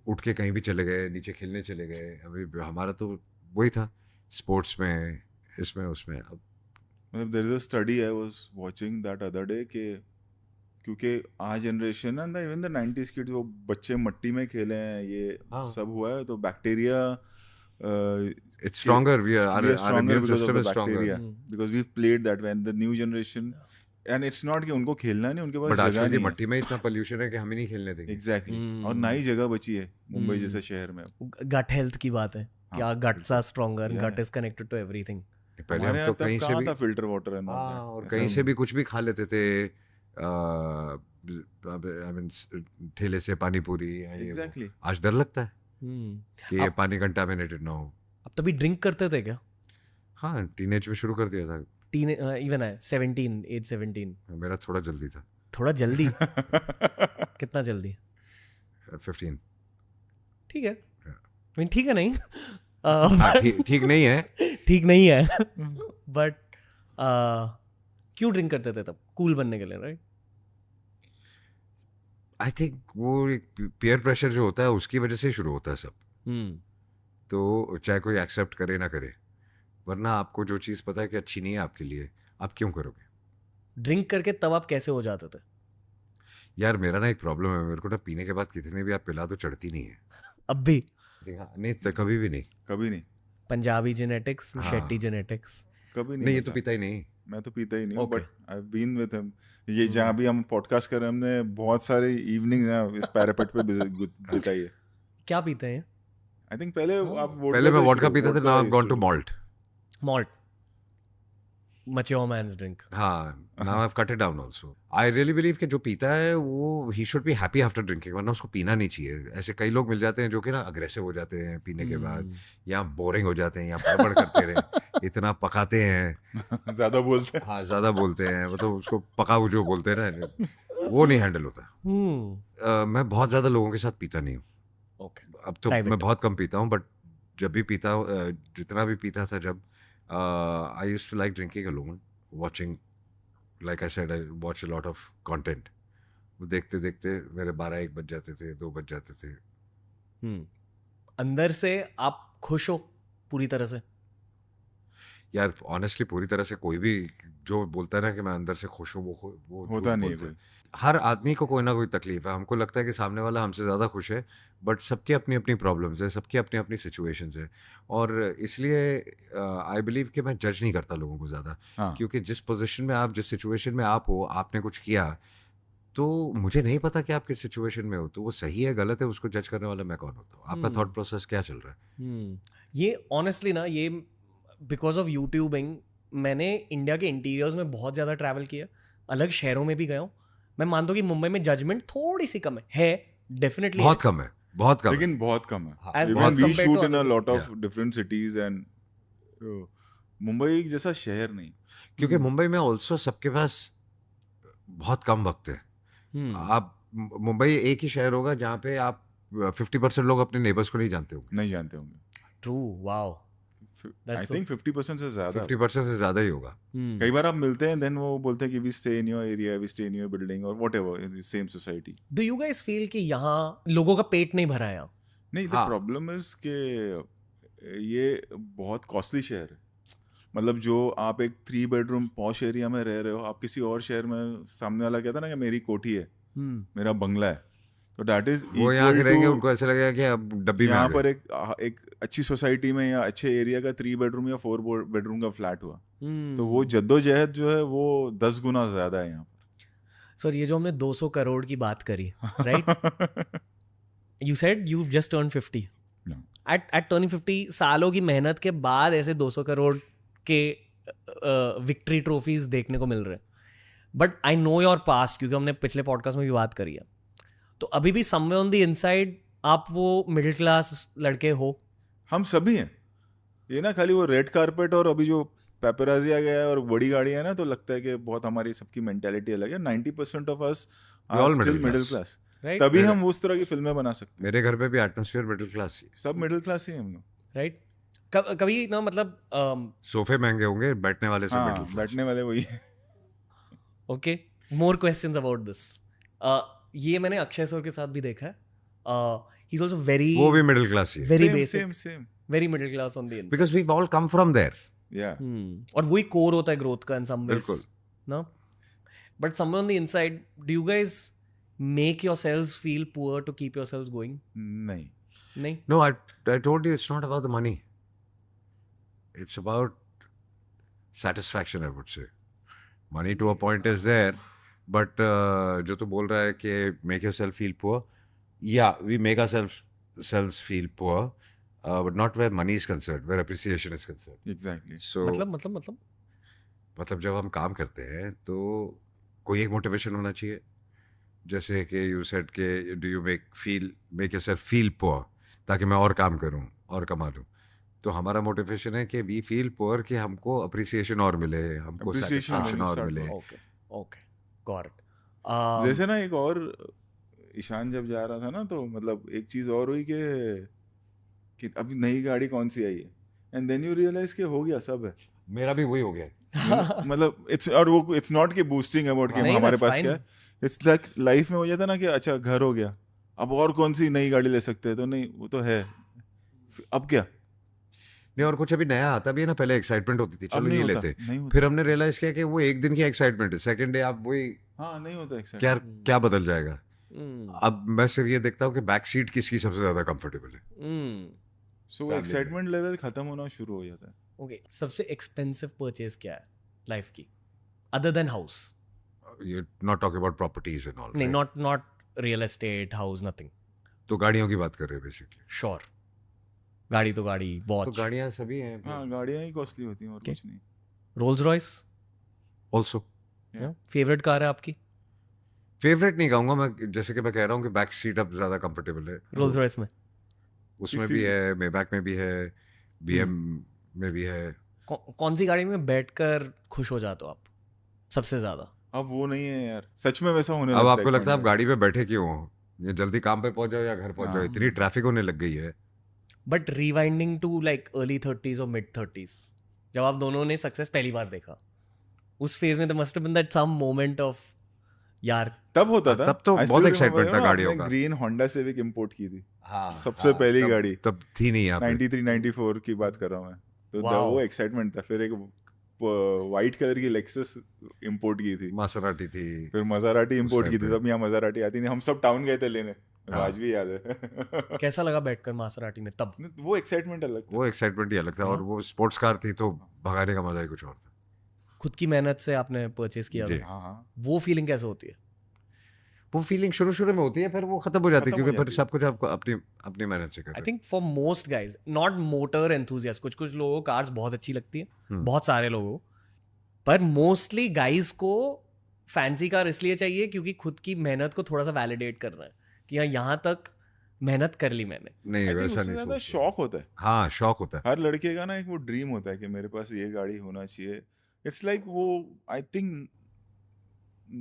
उठ के कहीं भी चले गए, नीचे खेलने चले गए. अभी हमारा तो वही था, स्पोर्ट्स में, इसमें उसमें. अब मतलब there is a study I was watching that other day कि क्योंकि आज जनरेशन है ना, इवन द 90s किड्स, वो बच्चे मट्टी में खेले हैं, ये हाँ. सब हुआ है, तो bacteria it's stronger. Our immune system is stronger. because we've played that. When the new generation, and it's not कि उनको खेलना नहीं, उनके पास बट जगह आजकल की नहीं है. मट्टी में इतना पोल्यूशन है कि हम ही नहीं खेलने देंगे. एग्जैक्टली. और ना ही जगह बची है मुंबई जैसे शहर में. गट हेल्थ की बात है कि हाँ, guts are stronger, Yeah. Gut is connected to everything. पहले हमारे हम यहाँ तो तब कहीं से कहाँ भी था फिल्टर वाटर है ना, और कहीं से भी कुछ भी खा लेते थे. आई मीन ठेले से पानी पूरी. एग्जैक्टली. आज डर लगता है कि ये पानी कंटामिनेटेड ना हो. अब तभी ड्रिंक करते थे क्या? हाँ, टीनेज में शुरू कर दिया था. इवन है 17 एज 17. मेरा थोड़ा जल्दी था. थोड़ा जल्दी? कितना जल्दी? 15. ठीक है. I mean, ठीक है नहीं. ठीक नहीं है. ठीक नहीं है. बट क्यों ड्रिंक करते थे तब? कूल बनने के लिए, राइट? आई थिंक वो पीयर प्रेशर जो होता है उसकी वजह से शुरू होता है सब. तो चाहे कोई एक्सेप्ट करे ना करे, वरना आपको जो चीज़ पता है कि अच्छी नहीं है आपके लिए, आप क्यों करोगे? ड्रिंक करके तब आप कैसे हो जाते थे? यार मेरा ना एक प्रॉब्लम है, मेरे को ना पीने के बाद कितने भी आप पिला तो चढ़ती नहीं है. अब भी? नहीं तो कभी भी नहीं. कभी नहीं. पंजाबी जेनेटिक्स, हाँ. शेट्टी जेनेटिक्स. कभी नहीं, ये तो होता. पीता ही नहीं. मैं तो पीता ही नहीं हूँ, Okay. But I been with him. ये जहाँ भी हम पॉडकास्ट कर रहे हैं, हमने बहुत सारे इवनिंग इस पैरापेट पे बिताई है. क्या पीते हैं? आई थिंक पहले आप पहले मैं वोडका पीता था, now I have gone to malt. Malt. Mature man's drink. हाँ, now I have cut it down also. I really believe कि जो पीता है वो ही should be happy after drinking, वरना उसको पीना नहीं चाहिए. ऐसे कई लोग मिल जाते हैं जो कि ना अग्रेसिव हो जाते हैं पीने के बाद, या बोरिंग हो जाते हैं, या बड़बड़ करते रहे, इतना पकाते हैं, ज्यादा बोलते हैं. हाँ ज़्यादा बोलते हैं, वो तो उसको पका जो बोलते हैं ना, वो नहीं हैंडल होता. मैं बहुत ज़्यादा लोगों के साथ पीता नहीं हूँ. ओके. अब तो Private. मैं बहुत कम पीता हूँ, बट जब भी पीता हूँ, जितना भी पीता था जब, I used to like drinking alone, watching, like I said, I watch a lot of content. वो देखते देखते मेरे 12-1 बज जाते थे, 2 बज जाते थे. अंदर से आप खुश हो पूरी तरह से? यार ऑनेस्टली पूरी तरह से कोई भी जो बोलता है ना कि मैं अंदर से खुश हूँ, वो होता झूठ नहीं बोलता है. है. हर आदमी को कोई ना कोई तकलीफ है. हमको लगता है कि सामने वाला हमसे ज़्यादा खुश है, बट सबकी अपनी अपनी प्रॉब्लम्स है, सबकी अपनी अपनी सिचुएशंस है. और इसलिए आई बिलीव कि मैं जज नहीं करता लोगों को ज़्यादा, हाँ. क्योंकि जिस पोजीशन में आप, जिस सिचुएशन में आप हो, आपने कुछ किया, तो मुझे नहीं पता कि आप किस सिचुएशन में हो, तो वो सही है गलत है उसको जज करने वाला मैं कौन होता हूँ? आपका थॉट प्रोसेस क्या चल रहा है? ये ऑनेस्टली ना, ये बिकॉज ऑफ यूट्यूबिंग मैंने इंडिया के इंटीरियर्स में बहुत ज़्यादा ट्रैवल किया, अलग शहरों में भी गया हूँ. मैं मानता हूँ कि मुंबई में जजमेंट थोड़ी सी कम है डेफिनेटली. बहुत कम है, बहुत कम है. लेकिन बहुत कम है. As Even बहुत we compared shoot to in a others. lot of different cities and Mumbai जैसा शहर नहीं. क्योंकि मुंबई में ऑल्सो सबके पास बहुत कम वक्त है. आप मुंबई एक ही शहर होगा जहाँ पे आप 50% लोग अपने नेबर्स को नहीं जानते होंगे. नहीं जानते होंगे. ट्रू. वाओ. आई थिंक 50% से ज्यादा. 50% से ज़्यादा ही होगा. कई बार आप मिलते हैं, देन वो बोलते हैं कि we stay in your area, we stay in your building और whatever in the same society. Do you guys feel कि यहाँ लोगों का पेट नहीं भरा है यहाँ? नहीं, द हाँ. प्रॉब्लम इज कि ये बहुत कॉस्टली शहर है. मतलब जो आप एक 3 बेडरूम पॉश एरिया में रह रहे हो, आप किसी और शहर में, सामने वाला कहता ना कि मेरी कोठी है, मेरा बंगला है, तो दैट इज वो यहाँ के रहेंगे, उनको ऐसा लगेगा कि अब डब्बी में आ यहाँ गए. पर एक अच्छी सोसाइटी में या अच्छे एरिया का 3 बेडरूम या 4 बेडरूम का फ्लैट हुआ, तो वो जद्दोजहद जो है वो 10 गुना ज्यादा है यहाँ पर. सर ये जो हमने 200 करोड़ की बात करी, right? You said you just turn 50. At turning 50 सालों की मेहनत के बाद ऐसे 200 करोड़ के विक्ट्री ट्रॉफीज देखने को मिल रहे हैं. But I know your past, क्योंकि हमने पिछले पॉडकास्ट में भी बात करी है. तो अभी भी समवेयर ऑन द इनसाइड आप वो मिडिल क्लास लड़के हो. हम सभी हैं. ये ना खाली वो रेड कारपेट और अभी जो पेपराजी आ गया है और बड़ी गाड़ियां है ना, तो लगता है कि बहुत हमारी सबकी मेंटालिटी अलग है. 90% of us all are middle still middle class. Class. Right? तभी हम उस तरह की फिल्में बना सकते हैं. मेरे घर पे भी एटमॉस्फेयर मिडिल क्लास ही. सब मिडिल क्लास ही हैं हम लोग. राइट. कभी ना मतलब सोफे महंगे होंगे, बैठने वाले सब हाँ, मिडिल क्लास. बैठने वाले वही हैं. Okay, more questions about this. ये मैंने अक्षय सर के साथ भी देखा है. ही इज आल्सो वेरी, वो भी मिडिल क्लास ही है. Very Same, basic, same, same. Very middle class on the inside. Because we all come from there. Yeah. और वही कोर होता है ग्रोथ का इन सम वेज. बिल्कुल. No? But somewhere on the inside, do you guys make yourselves feel poor to keep yourselves going? नहीं. नहीं? No, I told you it's not about the money. It's about satisfaction, I would say. Money to a point is there, but जो तू बोल रहा है कि make yourself feel poor. Yeah, we make ourselves feel poor, but not where money is concerned, where appreciation is concerned. Exactly. So मतलब जब हम काम करते हैं तो कोई एक मोटिवेशन होना चाहिए. जैसे कि यू सेड के do you make yourself feel poor, ताकि मैं और काम करूं और कमा लूं. तो हमारा मोटिवेशन है कि वी फील पुअर, कि हमको अप्रिसिएशन और मिले, हमको Appreciation सेटिस्फैक्शन मिले, और start मिले. Okay, got it. जैसे ना एक और ईशान जब जा रहा था ना, तो मतलब एक चीज और हुई कि अभी नई गाड़ी कौन सी आई है, एंड देन यू रियलाइज कि हो गया सब है. मेरा भी वही हो गया. मतलब इट्स नॉट कि बूस्टिंग अबाउट कि नहीं, हमारे that's पास fine. क्या है. इट्स लाइक लाइफ में हो जाता ना कि अच्छा घर हो गया, अब और कौन सी नई गाड़ी ले सकते हैं, तो नहीं वो तो है, अब क्या. नहीं, और कुछ अभी नया आता भी है ना, पहले एक्साइटमेंट होती थी, अब चलो नहीं ये होता, लेते. नहीं होता. फिर हमने रियलाइज किया कि वो एक दिन की एक्साइटमेंट है, सेकंड डे आप वही हाँ, नहीं होता एक्साइट. क्या बदल जाएगा. अब मैं सिर्फ ये देखता हूँ कि बैक सीट किसकी सबसे ज्यादा कंफर्टेबल है. सो एक्साइटमेंट लेवल खत्म होना शुरू हो जाता है. ओके, सबसे एक्सपेंसिव परचेज क्या है लाइफ की, other than house? You're not talking about properties and all. नहीं, right? Not real estate, house, nothing. तो गाड़ियों की बात कर रहे हैं बेसिकली. श्योर. गाड़ी तो गाड़ी, तो वॉच, गाड़ियां सभी हैं. हाँ, गाड़ियाँ ही कॉस्टली होती हैं और Okay. कुछ नहीं. Rolls Royce. Also favourite car है आपकी? फेवरेट नहीं कहूंगा मैं, जैसे कि मैं कह रहा हूँ कि बैक सीट अब ज्यादा कंफर्टेबल है. रोल्स रॉयस में उसमें भी है, मेबैक में भी है, बीएम में भी है. कौन सी गाड़ी में बैठकर खुश हो जाते हो आप सबसे ज्यादा? अब वो नहीं है यार, सच में वैसा होने अब लगता आपको एक लगता है आप point गाड़ी पे बैठे क्यों हो, ये जल्दी काम पे पहुंच जाओ या घर पहुंच जाओ, हाँ. इतनी ट्रैफिक होने लग गई है. But rewinding to like early 30s और मिड 30s, जब आप दोनों ने सक्सेस पहली बार देखा, उस फेज में must been that some moment of यार. तब होता था. तब तो I बहुत still excitement remember, था ना, गाड़ियों आपने का. ग्रीन होंडा सिविक इंपोर्ट की थी. हाँ, सबसे पहली गाड़ी. तब थी नहीं यहाँ पे. 93 94 की बात कर रहा हूँ मैं. तो Wow. वो एक्साइटमेंट था. फिर एक वाइट कलर की लेक्सस इंपोर्ट की थी. मासेराटी थी. फिर मज़राटी इंपोर्ट time की थी. पे. तब यहाँ मज़राटी आती नहीं. हम सब टाउन गए थे लेने. हाँ. आज भी याद है. कैसा लगा बैठकर मासेराटी में तब? वो एक्साइटमेंट अलग था. वो एक्साइटमेंट ही अलग था. और वो स्पोर्ट्स कार थी तो भगाने का मजा ही कुछ और था. खुद की मेहनत से आपने परचेज किया जी. था, हाँ हाँ. वो फीलिंग कैसे होती है? वो फीलिंग शुरू में होती है, फिर वो खत्म हो जाती है, खत्म हो क्योंकि फिर जाती है. सब कुछ आपको अपनी मेहनत से आई करना. Think for most guys, not motor enthusiast, कुछ लोगों को कार्स बहुत अच्छी लगती है, बहुत सारे लोगों को, पर मोस्टली गाइज को फैंसी कार इसलिए चाहिए क्योंकि खुद की मेहनत को थोड़ा सा वैलिडेट करना है कि हाँ, यहाँ तक मेहनत कर ली मैंने. नहीं, I think वैसा उससे नहीं ज्यादा सोचते. शौक होता है. हाँ, शौक होता है. हर लड़के का ना एक वो ड्रीम होता है कि मेरे पास ये गाड़ी होना चाहिए. इट्स लाइक वो आई थिंक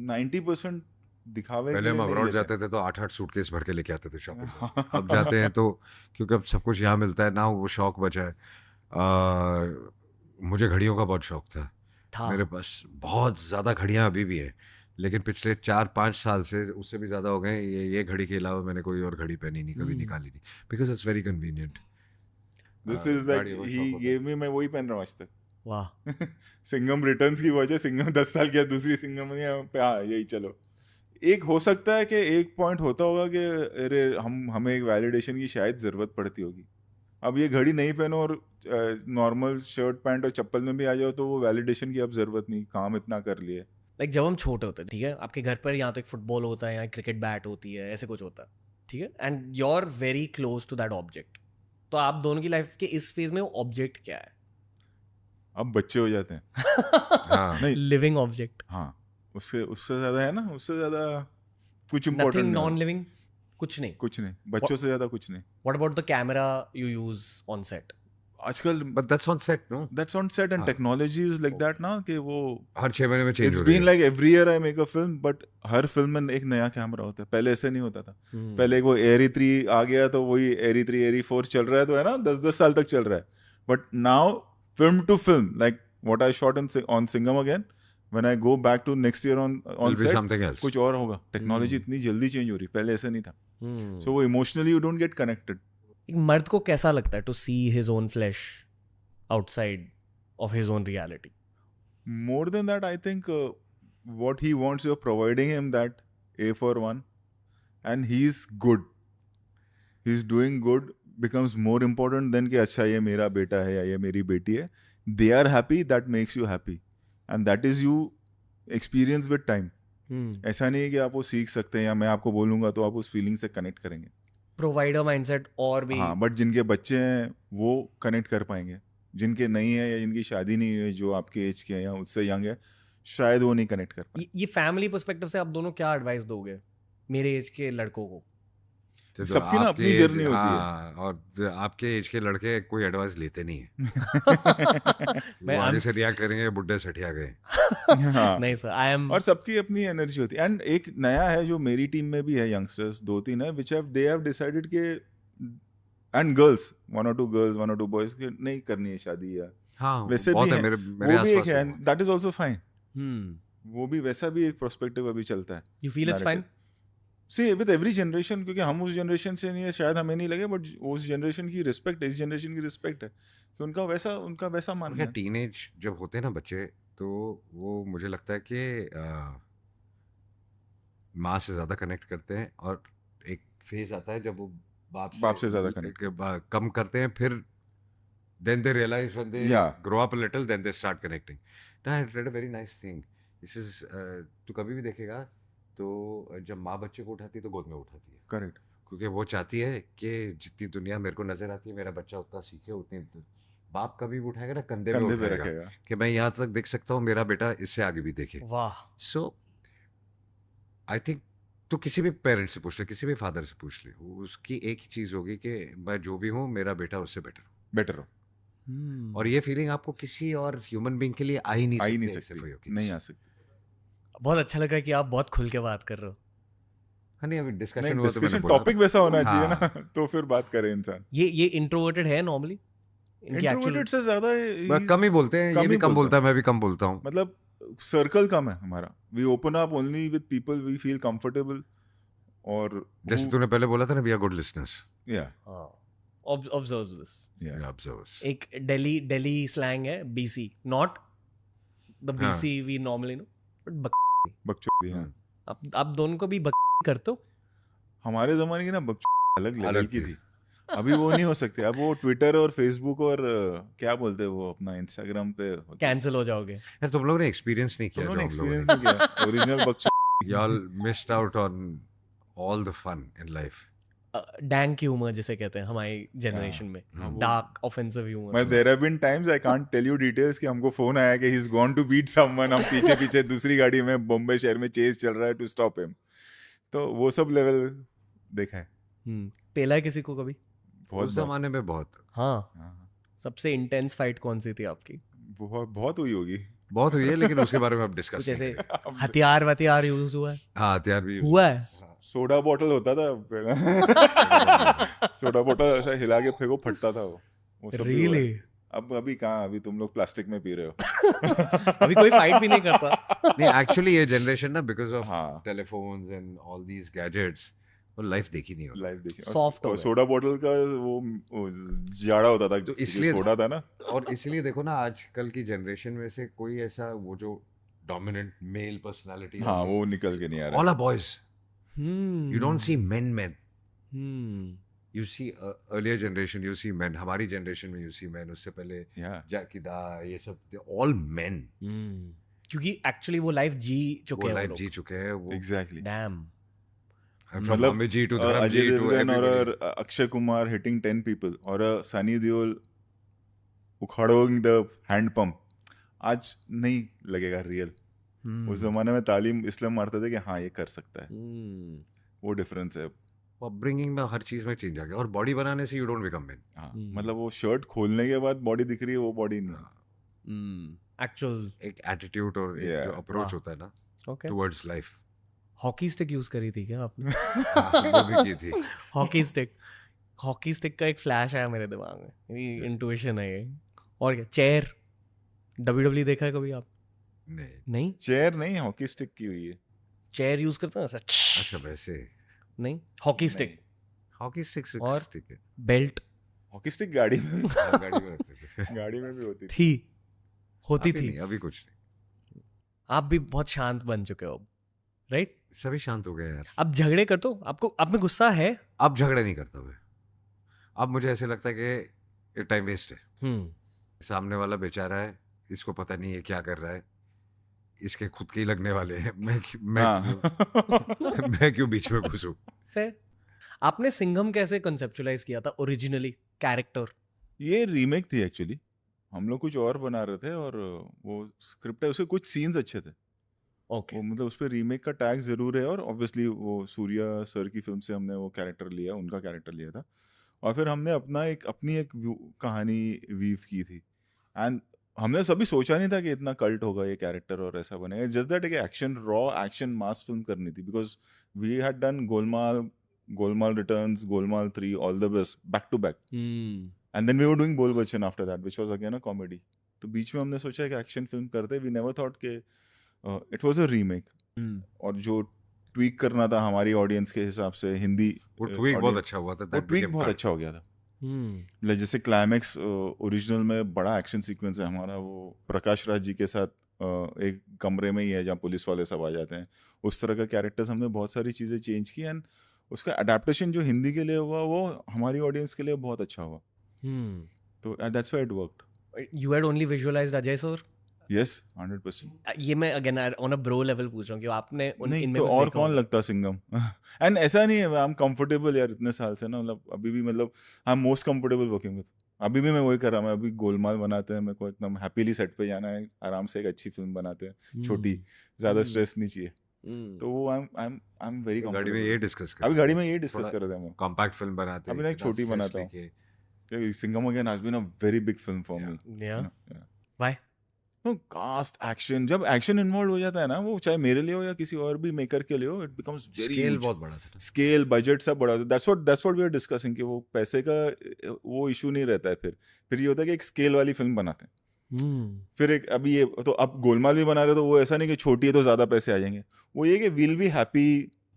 90% दिखावे के पहले हम लिए नहीं अब्रॉड लेते. जाते थे तो 8-8 सूटकेस भर के लेके आते थे शॉपिंग. अब जाते हैं तो क्योंकि अब सब कुछ यहाँ मिलता है ना, वो शौक बचा है. मुझे घड़ियों का बहुत शौक था. मेरे पास बहुत ज़्यादा घड़ियाँ अभी भी हैं, लेकिन पिछले 4-5 साल से उससे भी ज़्यादा हो गए. ये घड़ी के अलावा मैंने कोई और घड़ी पहनी नहीं, कभी निकाली नहीं, because it's very convenient. This is like he gave me, मैं वही पहन रहा हूँ आज तक. वाह. सिंघम रिटर्न्स की वजह, सिंघम 10 साल किया, दूसरी सिंघम पे. हाँ, यही चलो. एक हो सकता है कि एक पॉइंट होता होगा कि अरे हमें एक वैलिडेशन की शायद ज़रूरत पड़ती होगी. अब ये घड़ी नहीं पहनो और नॉर्मल शर्ट पैंट और चप्पल में भी आ जाओ तो वो वैलिडेशन की अब ज़रूरत नहीं, काम इतना कर लिए. लाइक जब हम छोटे होते हैं, ठीक है, आपके घर पर यहाँ तो एक फुटबॉल होता है या क्रिकेट बैट होती है, ऐसे कुछ होता है, ठीक है, and you are very close to that object. तो आप दोनों की लाइफ के इस फेज में ऑब्जेक्ट क्या है? अब बच्चे हो जाते हैं हाँ नहीं लिविंग ऑब्जेक्ट, हाँ उससे उससे ज्यादा है ना, उससे ज्यादा कुछ नथिंग इम्पोर्टेंट नॉन नहीं, लिविंग, कुछ नहीं. कुछ नहीं, बच्चों से ज्यादा कुछ नहीं what about the camera you use on set? आजकल. But that's on set no, that's on set and हाँ. टेक्नोलॉजी इज लाइक दैट ना कि वो हर 6 महीने में चेंज इट्स हो रही बीन है. Like every year I make a film, but her film में एक नया कैमरा होता है. पहले ऐसे नहीं होता था. पहले वो एरी 3 आ गया तो वही एरी 3 एरी 4 चल रहा है तो है ना, 10-10 साल तक चल रहा है. But now film to film like what I shot on Singham again, when I go back to next year on Will be set something else. कुछ और होगा. टेक्नोलॉजी इतनी जल्दी चेंज हो रही, पहले ऐसा नहीं था. सो वो emotionally you don't get connected. एक मर्द को कैसा लगता है to see his own flash outside of his own reality? More than that, I think what he wants, you're providing him that A for one, and he's good. He's doing good becomes more important than कि अच्छा ये मेरा बेटा है या ये मेरी बेटी है. They are happy, that makes you happy, and that is you experience with time. ऐसा नहीं है कि आप वो सीख सकते हैं या मैं आपको बोलूंगा तो आप उस फीलिंग से कनेक्ट करेंगे. प्रोवाइडर माइंडसेट और भी. हाँ, बट जिनके बच्चे हैं वो कनेक्ट कर पाएंगे. जिनके नहीं है या जिनकी शादी नहीं है, जो आपके एज के हैं या उससे यंग है, शायद वो नहीं कनेक्ट कर पाए. ये फैमिली पर्सपेक्टिव से आप दोनों क्या एडवाइस दोगे मेरे एज के लड़कों को? तो सबकी ना अपनी आपके- जर्नी होती है. हाँ, और आपके एज के लड़के कोई एडवाइस लेते नहीं है. मैं वो आगे से रिएक्ट करेंगे बुड्ढे सठिया गए. हाँ. नहीं सर, आई एम. और सबकी अपनी एनर्जी होती है. एंड एक नया है जो मेरी टीम में भी है, यंगस्टर्स 2-3 है, which have they have decided के, and girls 1 or 2 girls 1 or 2 boys के नहीं करनी है शादी या हाँ, वैसे बहुत भी है है. मेरे वो भी एक आसपास है, है. That is also fine. Hmm. वो भी वैसा भी एक प्रोस्पेक्टिव अभी चलता है. You feel it's fine? See with every generation, क्योंकि हम उस जनरेशन से नहीं है, शायद हमें नहीं लगे, बट उस जनरेशन की रिस्पेक्ट है, इस जनरेशन की रिस्पेक्ट है कि उनका वैसा मानना है. टीनेज जब होते हैं ना बच्चे, तो वो मुझे लगता है कि माँ से ज़्यादा कनेक्ट करते हैं, और एक फेज आता है जब वो बाप से ज़्यादा connect कम करते हैं, फिर then they realize when they Yeah. grow up a little, then they start connecting. Now, I read a very nice thing. This is तू कभी भी देखेगा तो जब माँ बच्चे को उठाती है तो गोद में उठाती है, करेक्ट. क्योंकि वो चाहती है कि जितनी दुनिया मेरे को नजर आती है मेरा बच्चा उतना सीखे, उतनी बाप कभी भी उठाएगा ना कंधे पे कंधे पे उठाएगा रखेगा. कि मैं यहाँ तक देख सकता हूँ, मेरा बेटा इससे आगे भी देखे. वाह. सो आई थिंक तो किसी भी पेरेंट से पूछ ले, किसी भी फादर से पूछ ले, उसकी एक ही चीज़ होगी कि मैं जो भी हूँ मेरा बेटा उससे बेटर हो. और ये फीलिंग आपको किसी और ह्यूमन बीइंग के लिए आ ही नहीं सकती. नहीं आ सकती. बहुत अच्छा लग रहा है कि आप बहुत खुल के बात कर रहे हो. हाँ, नहीं, अभी नहीं, डिस्कशन हुआ तो मैंने डिस्कशन बोला. टॉपिक वैसा होना चाहिए हाँ. ना, तो फिर बात करे इंसान. ये इंट्रोवर्टेड है नॉर्मली? इंट्रोवर्टेड से ज्यादा बस कम ही बोलते हैं, ये भी कम बोलता है, मैं भी कम बोलता हूँ. मतलब सर्कल कम है हमारा. We open up only with people we feel comfortable. और जैसे तूने पहले बोला था ना, वी आर गुड लिसनर्स. या ऑब्जर्व दिस. ऑब्जर्वर्स. एक दिल्ली स्लैंग है, BC, not the BC we normally know, but बकचोदी. हाँ, आप दोनों को भी करते हो? हमारे जमाने की ना बकचोदी अलग लेवल की थी. अभी वो नहीं हो सकते. अब वो ट्विटर और फेसबुक और क्या बोलते हैं वो अपना इंस्टाग्राम पे कैंसिल हो जाओगे. यार तुम लोगों ने एक्सपीरियंस नहीं किया. उन्होंने एक्सपीरियंस नहीं किया ओरिजिनल बकचोदी. Y'all missed out on all the fun in life. Dank humour जिसे कहते हैं हमारी जनरेशन में, डार्क ऑफेंसिव ह्यूमर. मैं there have been times I can't tell you details कि हमको फोन आया कि he is gone to beat someone. हम पीछे पीछे दूसरी गाड़ी में बॉम्बे शहर में चेज चल रहा है टू स्टॉप हिम. तो वो सब लेवल देखा है. पेला है किसी को कभी? बहुत उस जमाने में बहुत हाँ. सबसे इंटेंस फाइट कौन सी थी आपकी? बहुत हुई होगी. बहुत हुई है, लेकिन उसके बारे में अब डिस्कस कुछ ऐसे हथियार यूज हुआ है? हाँ, हथियार भी हुआ है. सोडा बॉटल होता था सोडा बॉटल ऐसा हिला के फेंको, फटता था वो सब भी हुआ है. अब अभी कहाँ, अभी तुम लोग प्लास्टिक में पी रहे हो. अभी कोई फाइट भी नहीं करता. नहीं, एक्चुअली ये जनरेशन ना, बिकॉज ऑफ हाँ. Telephones and all these gadgets, वो लाइफ देखी नहीं होती. लाइफ देखी. Soft हो और गए. सोडा बॉटल का वो जाड़ा होता था, तो तो इसलिए- सोडा था ना. और इसलिए देखो ना, आजकल की जनरेशन में से कोई ऐसा वो जो डोमिनेंट मेल पर्सनालिटी, हाँ, वो निकल के नहीं आ रहा. All are boys. You don't see men. You see earlier generation, you see men. हमारी generation में you see men. उससे पहले Yeah. जैकी दा, ये सब, all men. क्योंकि एक्चुअली वो लाइफ जी चुके वो हैं लाइफ वो जी चुके हैं. वो Exactly. डैम. From मतलब Bombay G to Dharam Ajay G to Devgan everybody. और अक्षय कुमार हिटिंग 10 पीपल और सनी देओल उखाड़ोइंग द हैंड पंप आज नहीं लगेगा रियल. उस जमाने में तालीम इसलिए मारते थे कि हाँ ये कर सकता है. वो डिफरेंस है. अपब्रिंगिंग में हर चीज में चेंज आ गया और बॉडी बनाने से यू डोंट बिकम मैन. हाँ मतलब वो शर्ट खोलने के बाद बॉडी दिख रही है वो बॉडी नहीं है. एक्चुअल एक एटीट्यूड और एक Yeah. जो अप्रोच होता है ना okay. Towards life hockey stick use करी थी क्या आपने? वो भी की थी. हॉकी स्टिक का एक फ्लैश आया मेरे दिमाग में. मेरी इंट्यूशन है ये. और क्या चेयर WWE देखा है कभी आप? नहीं चेयर नहीं हॉकी स्टिक की हुई है. चेयर यूज करते हैं ऐसा. अच्छा वैसे नहीं हॉकी स्टिक हॉकी स्टिक और ठीक है. बेल्ट हॉकी स्टिक गाड़ी में हाँ, गाड़ी में रखते थे. गाड़ी में भी होती थी. थी होती अभी थी. नहीं, अभी कुछ नहीं. आप भी बहुत शांत बन चुके हो अब, राइट? सभी शांत हो गए यार. अब झगड़े कर तो आपको आप में गुस्सा है? अब झगड़े नहीं करता मैं. अब मुझे ऐसे लगता है कि ये टाइम वेस्ट है. सामने वाला बेचारा है, इसको पता नहीं है क्या कर रहा है, इसके खुद के ही लगने वाले हैं. मैं क्यों बीच में घुसूं. फिर आपने सिंघम कैसे कंसेप्चुलाइज किया था ओरिजिनली कैरेक्टर? ये रीमेक थी एक्चुअली. हम लोग कुछ और बना रहे थे और वो स्क्रिप्ट है उसके कुछ सीन्स अच्छे थे. ओके. वो मतलब उस पर रीमेक का टैग जरूर है और ऑब्वियसली वो सूर्या सर की फिल्म से हमने वो कैरेक्टर लिया, उनका कैरेक्टर लिया था और फिर हमने अपनी एक कहानी वीव की थी. एंड हमने सभी सोचा नहीं था कि इतना कल्ट होगा ये कैरेक्टर और ऐसा बनेगा. जस्ट दैट एक action raw action mass film करनी थी because we had done Golmaal Returns, Golmaal 3, all the best back to back. And then we were doing Bol Bachchan after that which was again a comedy. तो बीच में हमने सोचा कि एक्शन फिल्म करते. वी नेवर थॉट के इट वाज अ रीमेक. और जो ट्वीक करना था हमारी ऑडियंस के हिसाब से हिंदी वो ट्वीक बहुत अच्छा हुआ था. वो ट्वीक बहुत अच्छा हो गया था. लाइक जैसे क्लाइमैक्स ओरिजिनल में बड़ा एक्शन सीक्वेंस है हमारा, वो प्रकाश राज जी के साथ एक कमरे में ही है जहाँ पुलिस वाले सब आ जाते हैं. उस तरह का कैरेक्टर्स हमने बहुत सारी चीज़ें चेंज की एंड उसका अडेप्टेशन जो हिंदी के लिए हुआ वो हमारी ऑडियंस के लिए बहुत अच्छा हुआ. तो that's why it worked. You had only visualised Ajay sir? Yes 100%. ये मैं again on a bro level पूछ रहा हूँ कि आपने नहीं इनमें तो कुछ और देखा कौन हो? लगता सिंघम. एंड ऐसा नहीं है आई एम कंफर्टेबल यार इतने साल से ना. मतलब अभी भी मतलब I am most comfortable working with. अभी भी मैं वही कर रहा हूँ. मैं अभी गोलमाल बनाते हैं, मेरे को एकदम हैप्पीली सेट पे जाना है, आराम से एक अच्छी फिल्म बनाते हैं छोटी, ज्यादा स्ट्रेस नहीं चाहिए. तो वो आई एम वेरी गाड़ी में कंफर्टेबल. ये डिस्कस कर अभी गाड़ी में ये डिस्कस कर रहे थे हम. कॉम्पैक्ट फिल्म बनाते हैं. अभी मैं एक छोटी बनाता हूँ. Singham again has been a very big film for me. Why? Cast action, जब एक्शन इन्वॉल्व हो जाता है ना, वो चाहे मेरे लिए हो या किसी और भी मेकर के लिए हो, इट बिकम्स वेरी स्केल बहुत बड़ा था. स्केल बजट सब बड़ा. That's what we are discussing कि वो पैसे का वो इशू नहीं रहता है. फिर ये होता है कि एक स्केल वाली फिल्म बनाते हैं. फिर एक अभी ये तो अब गोलमाल भी बना रहे, तो वो ऐसा नहीं कि छोटी है तो ज्यादा पैसे आ जाएंगे. वो ये कि विल बी हैप्पी,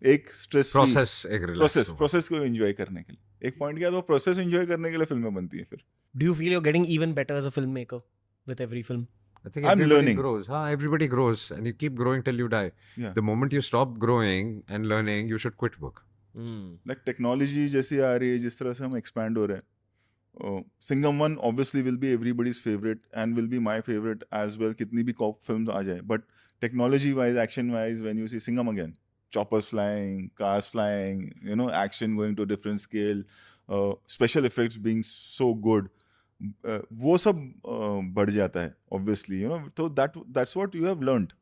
एक स्ट्रेस प्रोसेस को एंजॉय करने के लिए. एक पॉइंट क्या, तो प्रोसेस एंजॉय करने के लिए फिल्में बनती है. फिर do you feel you are getting even better as a film maker with every film? I think I'm everybody learning. grows. Everybody grows and you keep growing till you die. Yeah. The moment you stop growing and learning, you should quit work. Like technology जैसी आ रही है, जिस तरह से हम expand हो रहे हैं, Singham 1 obviously will be everybody's favourite and will be my favourite as well. कितनी भी कॉप फिल्म आ जाए, but technology wise, action wise, when you see Singham again, choppers flying, cars flying, action going to a different scale, special effects being so good, वो सब बढ़ जाता है obviously. तो that's what you have learned.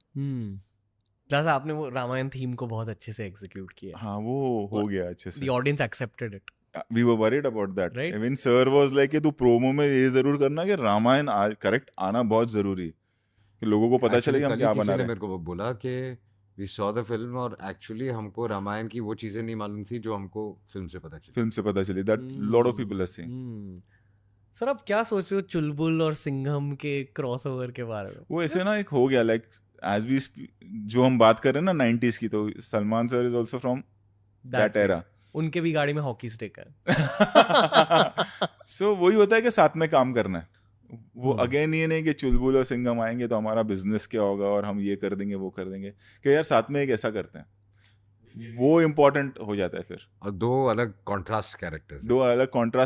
Plus आपने वो Ramayan theme को बहुत अच्छे से एग्जीक्यूट किया. हाँ, वो हो गया अच्छे से. The audience accepted it. We were worried about that. Right. I mean, sir was like कि तू प्रोमो में ये जरूर करना कि रामायण करेक्ट आना बहुत जरूरी है, कि लोगों को पता चले कि हम क्या बना रहे हैं. मेरे को बोला कि we saw the film और actually हमको रामायण की वो चीजें नहीं मालूम थी जो हमको फिल्म से पता चली. That lot of people are saying. Sir आप क्या सोच रहे हो चुलबुल और सिंघम के क्रॉसओवर के बारे में? वो ऐसे ना एक हो गया लाइक एज वी जो हम बात कर रहे हैं ना 90s की, तो Salman sir is also from that era. उनके भी गाड़ी में हॉकी स्टिक है. सो वही होता है कि साथ में काम करना है. वो अगेन ये नहीं कि चुलबुल और सिंघम आएंगे तो हमारा बिजनेस क्या होगा और हम ये कर देंगे वो कर देंगे, कि यार साथ में एक ऐसा करते हैं. वो इम्पोर्टेंट हो जाता है फिर. और दो अलग कॉन्ट्रास्ट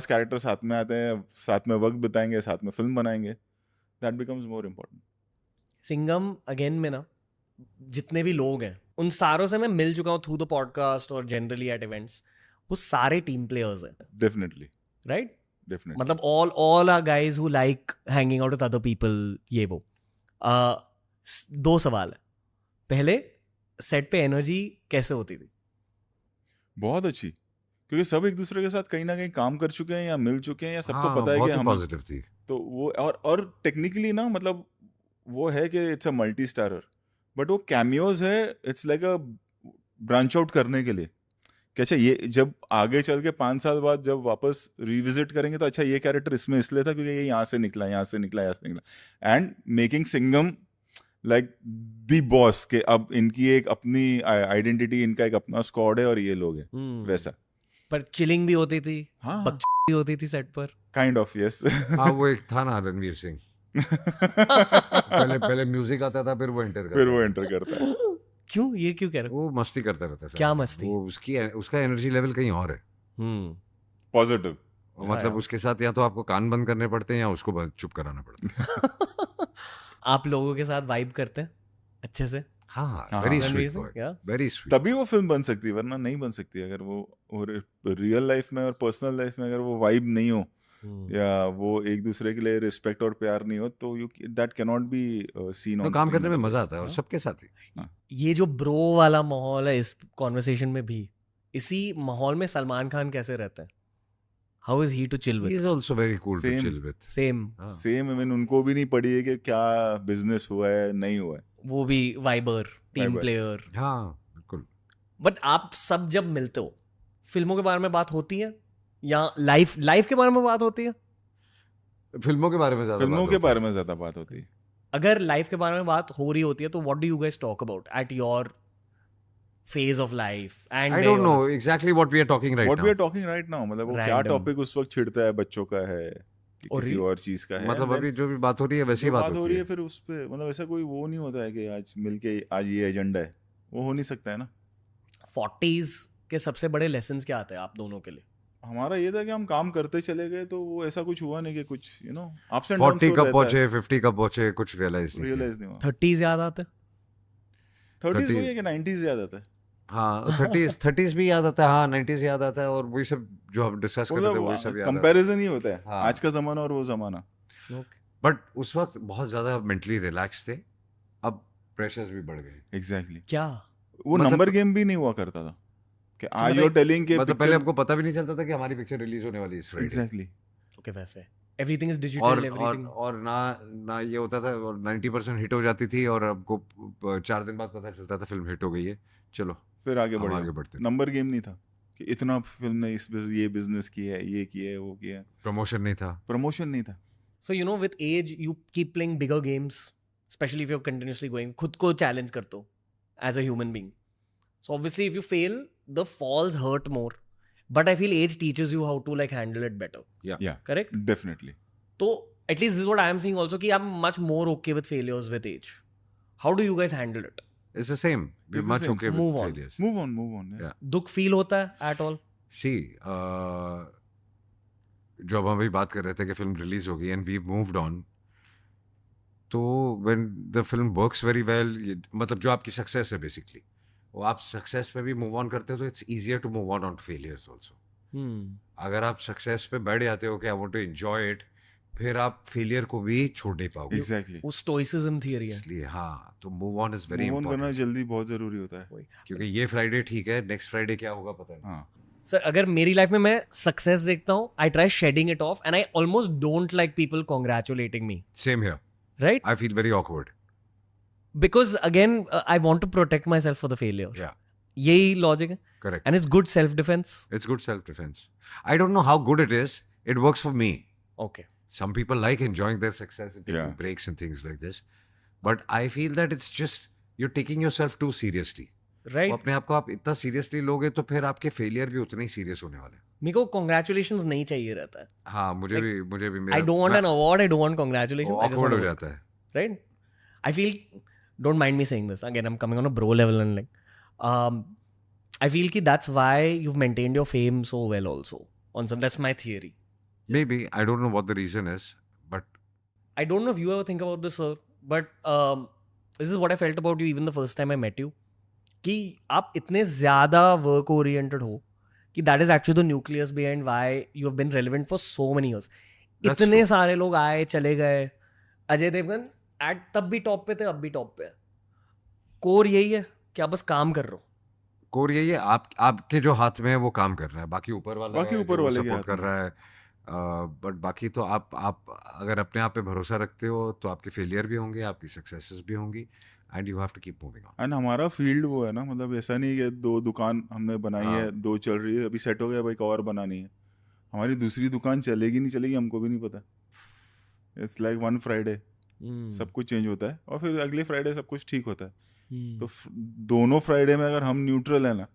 कैरेक्टर साथ में आते हैं, साथ में वक्त बिताएंगे, साथ में फिल्म बनाएंगे. That becomes more important. Singham again में ना जितने भी लोग हैं उन सारों से मैं मिल चुका हूँ थ्रू द पॉडकास्ट और जनरली एट इवेंट्स, वो सारे टीम प्लेयर्स हैं, डेफिनेटली राइट? डेफिनेटली मतलब all are guys who like hanging out with other people, ये वो. दो सवाल है. पहले, सेट पे एनर्जी कैसे होती थी? बहुत अच्छी, क्योंकि सब एक दूसरे के साथ कहीं ना कहीं काम कर चुके हैं या मिल चुके हैं या सबको हाँ, पता है बहुत कि ही हम, पॉजिटिव थी। तो वो और टेक्निकली ना, मतलब वो है कि it's a multi starrer, but वो कैमियोज है, it's like a branch out करने के लिए कि अच्छा ये जब आगे चल के 5 साल बाद जब वापस रिविजिट करेंगे तो अच्छा ये कैरेक्टर इसमें इसलिए था क्योंकि ये यहाँ से निकला, यहाँ से निकला, यहाँ से निकला, and making Singham like the boss के अब इनकी एक अपनी आइडेंटिटी, इनका एक अपना स्क्वाड है और ये लोग हैं वैसा. पर चिलिंग भी होती थी, हाँ, बकचोदी भी होती थी सेट पर. Kind of yes. हाँ, वो एक था ना रणवीर सिंह, पहले म्यूजिक आता था, फिर वो एंटर फिर वो एंटर करता है. क्यों, ये क्यों कह रहे हो? वो मस्ती करता रहता है। क्या मस्ती? वो उसका एनर्जी लेवल कहीं और है। पॉजिटिव. मतलब उसके साथ या तो आपको कान बंद करने पड़ते हैं या उसको चुप कराना पड़ता है। आप लोगों के साथ वाइब करते हैं अच्छे से? हाँ, हाँ, very Ranveer sweet Singh, boy, yeah. Very sweet. तभी वो फिल्म बन सकती है, वरना नहीं बन सकती. अगर वो रियल लाइफ में और पर्सनल लाइफ में अगर वो वाइब नहीं हो या वो एक दूसरे के लिए रिस्पेक्ट और प्यार नहीं हो, तो you that can not be seen तो ऑन. काम करने में मजा आता है और सबके साथ ही। ये जो ब्रो वाला माहौल है इस कॉन्वर्सेशन में भी, इसी माहौल में सलमान खान कैसे रहते हैं? How is he to chill He with? is also very cool to Same. chill with। Same, हाँ। सेम. आई मीन उनको भी नहीं पड़ी है कि क्या बिजनेस हुआ है नहीं हुआ है. वो भी वाइबर, टीम वाइबर। प्लेयर. हाँ, बिल्कुल। बट आप सब जब मिलते हो, फिल्मों के बारे में बात होती है या लाइफ के बारे में बात होती है? फिल्मों के बारे में ज्यादा फिल्मों बात के होती है। बारे में ज्यादा बात होती है. अगर लाइफ के बारे में बात हो रही होती है तो what do you guys talk about at your phase of life? And I don't know exactly what we are talking right what now। We are talking right now, मतलब वो क्या Random. टॉपिक उस वक्त छिड़ता है, बच्चों का है कि और किसी ये- और चीज का है. मतलब and then अभी जो भी बात हो रही है वैसी जो बात बात हो होती रही है। है फिर उस पे, मतलब ऐसा कोई वो नहीं होता है कि आज मिलके आज ये एजेंडा है, वो हो नहीं सकता है ना. 40s के सबसे बड़े लेसन्स क्या आते हैं आप दोनों के लिए? हमारा ये था कि हम काम करते चले गए, तो वो ऐसा कुछ हुआ नहीं कि कुछ अप्स एंड 40 कब पहुंचे, 50 कब पहुंचे, कुछ रियलाइज नहीं किया। रियलाइज नहीं हुआ. 30s याद आते हैं? 30s 30s वही है कि 90s याद आता है. हाँ, 30s भी याद आता है, हाँ 90s याद आता है, और वही सब जो हम डिस्कस कर रहे थे वही सब याद आता है। कंपैरिजन ही होता है, हाँ। आज का जमाना और वो जमाना. बट उस वक्त बहुत ज्यादा मेंटली रिलैक्स थे, अब प्रेशर्स भी बढ़ गए। एग्जैक्टली. क्या? वो मतलब- नंबर गेम भी नहीं हुआ करता था कि आज मतलब यू आर टेलिंग के मतलब पहले हमको पता भी नहीं चलता था कि हमारी पिक्चर रिलीज होने वाली है इस फ्राइडे। एग्जैक्टली. ओके, वैसे एवरीथिंग इज और डिजिटल, एवरीथिंग. और ना ये होता था, और 90% हिट हो जाती थी, और हमको 4 दिन बाद पता चलता था फिल्म हिट हो गई है, चलो फिर आगे हम आगे बढ़े. बढ़ते थे। नंबर गेम नहीं था कि इतना फिल्म ने ये बिजनेस किया है, ये किया है, वो किया है. प्रमोशन नहीं था। प्रमोशन नहीं था. So with age you keep playing bigger games, especially if you're continuously going, खुद को challenge करते हो as a human being. So obviously if you fail, the falls hurt more. But I feel age teaches you how to handle it better. Yeah. Correct? Definitely. So at least this is what I am seeing also, कि I'm much more okay with failures with age. How do you guys handle it? It's the same. We're It's the much same. okay Move with on. failures। Move on. Yeah. दुख feel होता है at all? See, जो अब हम अभी बात कर रहे थे कि फिल्म रिलीज हो गई एंड वी मूव्ड ऑन, तो when the film works very well, मतलब जो आपकी सक्सेस है बेसिकली, वो आप सक्सेस पे भी मूव ऑन करते हो, तो it's easier to move on failures also. अगर आप सक्सेस पे बैठ जाते हो कि I want to enjoy it, फिर आप फेलियर को भी छोड़ नहीं पाओगे। Exactly. वो stoicism theory है. इसलिए हाँ, तो move on is very Move on करना इंपॉर्टेंट, जल्दी बहुत जरूरी होता है. क्योंकि ये फ्राइडे ठीक है, नेक्स्ट फ्राइडे क्या होगा पता नहीं। हाँ. सर अगर मेरी लाइफ में मैं सक्सेस देखता हूँ, I try shedding it off and I almost don't like people congratulating me, same here, right? I feel very awkward. Because again, I want to protect myself for the failure. Yeah, यही logic है. correct. And it's good self defense. It's good self-defense. I don't know how good it is. It works for me. Okay. Some people like enjoying their success and taking Yeah. breaks and things like this. But I feel that it's just, you're taking yourself too seriously. Right. वो अपने आप को आप इतना seriously लोगे तो फिर आपके फेलियर भी उतने ही सीरियस होने वाले हैं। मेरे को congratulations नहीं चाहिए रहता है. हाँ, मुझे भी I don't want an award. I don't want congratulations. I just awkward want हो to जाता है। right? I feel, don't mind me saying this. Again, I'm coming on a bro level and I feel कि that's why you've maintained your fame so well also. That's my theory. Maybe, I don't know what the reason is, but I don't know if you ever think about this, sir, but this is what I felt about you even the first time I met you. कि आप इतने ज़्यादा work oriented हो कि that is actually the nucleus behind why you have been relevant for so many years. That's इतने true. सारे लोग आए चले गए. अजय देवगन तब भी टॉप पे थे, अब भी टॉप पे है. कोर यही है कि आप बस काम कर रहे हो. कोर यही है, आपके जो हाथ में है वो काम कर रहा है, बाकी ऊपर वाला बाकी है ऊपर जो वाले के सपोर्ट हाथ कर में। रहा है. बट बाकी तो आप अगर अपने आप पे भरोसा रखते हो तो आपके फेलियर भी होंगे, आपकी सक्सेसेस भी होंगी, and you have to keep moving on. And हमारा फील्ड वो है ना, मतलब ऐसा नहीं कि 2 दुकान हमने बनाई हाँ. है, 2 चल रही है, अभी सेट हो गया भाई, एक और बनानी है. हमारी दूसरी दुकान चलेगी नहीं चलेगी हमको भी नहीं पता. इट्स लाइक वन फ्राइडे सब कुछ चेंज होता है और फिर अगले फ्राइडे सब कुछ ठीक होता है. तो दोनों फ्राइडे में अगर हम न्यूट्रल है ना